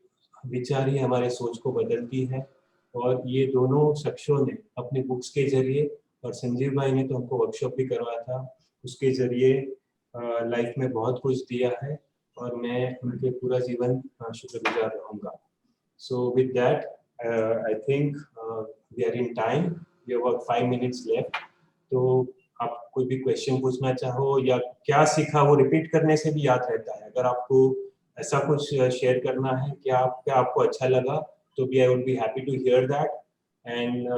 विचार ही हमारे सोच को बदलती है, और ये दोनों शख्सों ने अपने बुक्स के जरिए, और संजीव भाई ने तो हमको वर्कशॉप भी करवाया था, उसके जरिए लाइफ में बहुत कुछ दिया है, और मैं उनके पूरा जीवन शुक्रगुजार रहूँगा। So with that, I think we are in time. We have about 5 minutes left. तो आप कोई भी क्वेश्चन पूछना चाहो या क्या सीखा वो रिपीट करने से भी याद रहता है। अगर आपको ऐसा कुछ शेयर करना है, क्या आपको अच्छा लगा, तो भी I would be happy to hear that। And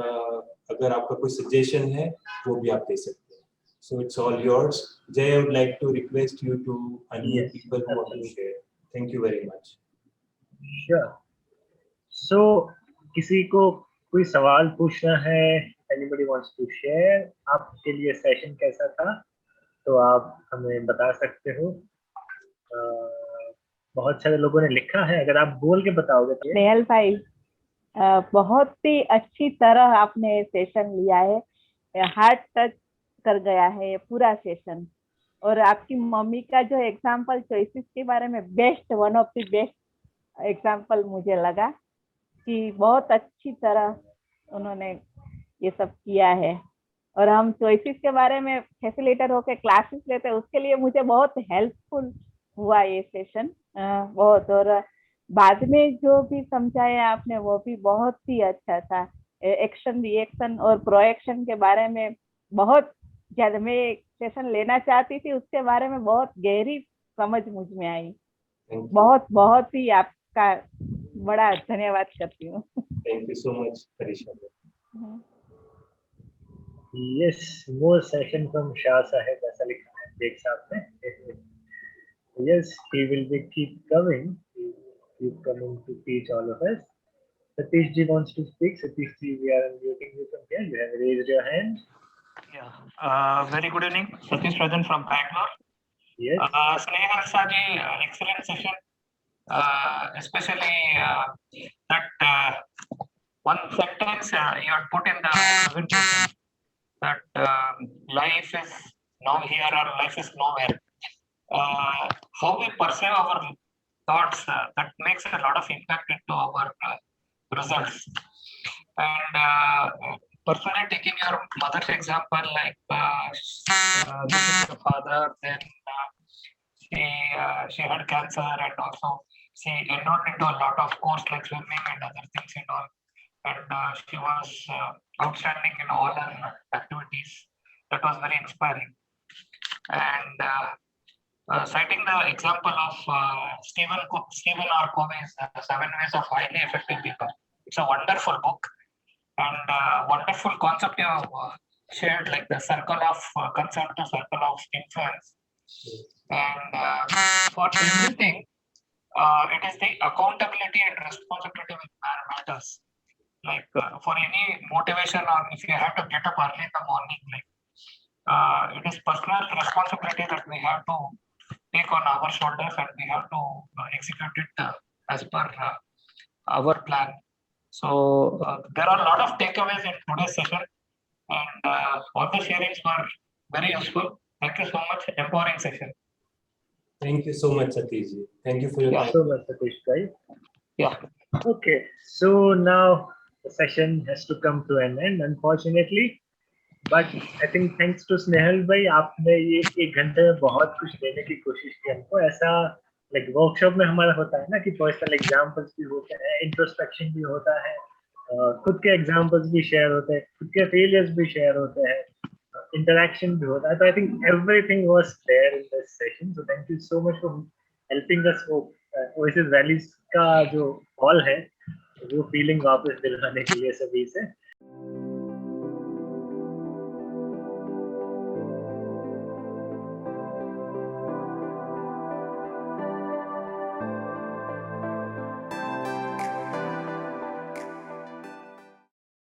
अगर आपका कोई सजेशन है वो भी आप दे सकते हैं। So it's all yours. Jay, I would like to request you to unmute people who want to share. Thank you very much. Sure. So किसी को कोई सवाल पूछना है, anybody wants to share, आपके लिए सेशन कैसा था तो आप हमें बता सकते हो। बहुत सारे लोगों ने लिखा है, अगर आप बोल के बताओगे तो। स्नेहल भाई, बहुत ही अच्छी तरह आपने सेशन लिया है, हार्ट टच कर गया है ये पूरा सेशन। और आपकी मम्मी का जो एग्जाम्पल चॉइसेस के बारे में best, one of the best example मुझे लगा कि बहुत अच्छी तरह उन्होंने ये सब किया है। और हम चॉइसेस के बारे में फैसिलिटेटर होकर क्लासेस लेते हैं, उसके लिए मुझे बहुत हेल्पफुल हुआ ये सेशन बहुत। और बाद में जो भी समझाया आपने वो भी बहुत ही अच्छा था। एक्शन, रिएक्शन और प्रोएक्शन के बारे में बहुत ज्यादा मैं सेशन लेना चाहती थी, उसके बारे में बहुत गहरी समझ मुझ में आई। बहुत ही आपका बड़ा धन्यवाद करती हूँ। Thank you so much Karishma. Yes, more session from Shah Sahib, ऐसा लिखा है देख साहब ने। Yes, he will be keep coming. Keep coming to teach all of us. Satish ji wants to speak. Satish ji, we are unmuting you from here. You have raised your hand. Yeah. Very good evening. Satish Rajan from Bangalore. Yes. Snehal Saji, excellent session. Especially that one sentence you had put in the presentation. that life is now here or life is nowhere. How we perceive our thoughts, that makes a lot of impact into our results. And personally, taking your mother's example, like this is your father, then she had cancer, and also she enrolled into a lot of course like swimming and other things and all. And she was outstanding in all her activities. That was very inspiring. And citing the example of Stephen R. Covey's 7 Ways of Highly Effective People. It's a wonderful book and wonderful concept you have shared, like the circle of concern to circle of influence. And for everything, it is the accountability and responsibility which matters. Like for any motivation, or if you have to get up early in the morning, like it is personal responsibility that we have to take on our shoulders, and we have to execute it as per our plan. So there are a lot of takeaways in today's session, and all the sharings were very useful. Thank you so much. Empowering session. Thank you so much, Satish ji. Thank you for your time. So much, Satish bhai. Yeah. Okay, so now the session has to come to an end, unfortunately. But I think thanks to Snehal bhai, आपने ये 1 घंटे में बहुत कुछ देने की कोशिश की हमको. ऐसा like वर्कशॉप में हमारा होता है ना कि पर्सनल एग्जांपल्स भी होते हैं, इंट्रोस्पेक्शन भी होता है, खुद के एग्जांपल्स भी शेयर होते हैं, खुद के फेलियर्स भी शेयर होते हैं, इंटरेक्शन भी होता है. तो I think everything was there in this session. So thank you so much for helping us. Oasis Valleys का जो हॉल है वो फीलिंग वापस दिलाने के लिए सभी से.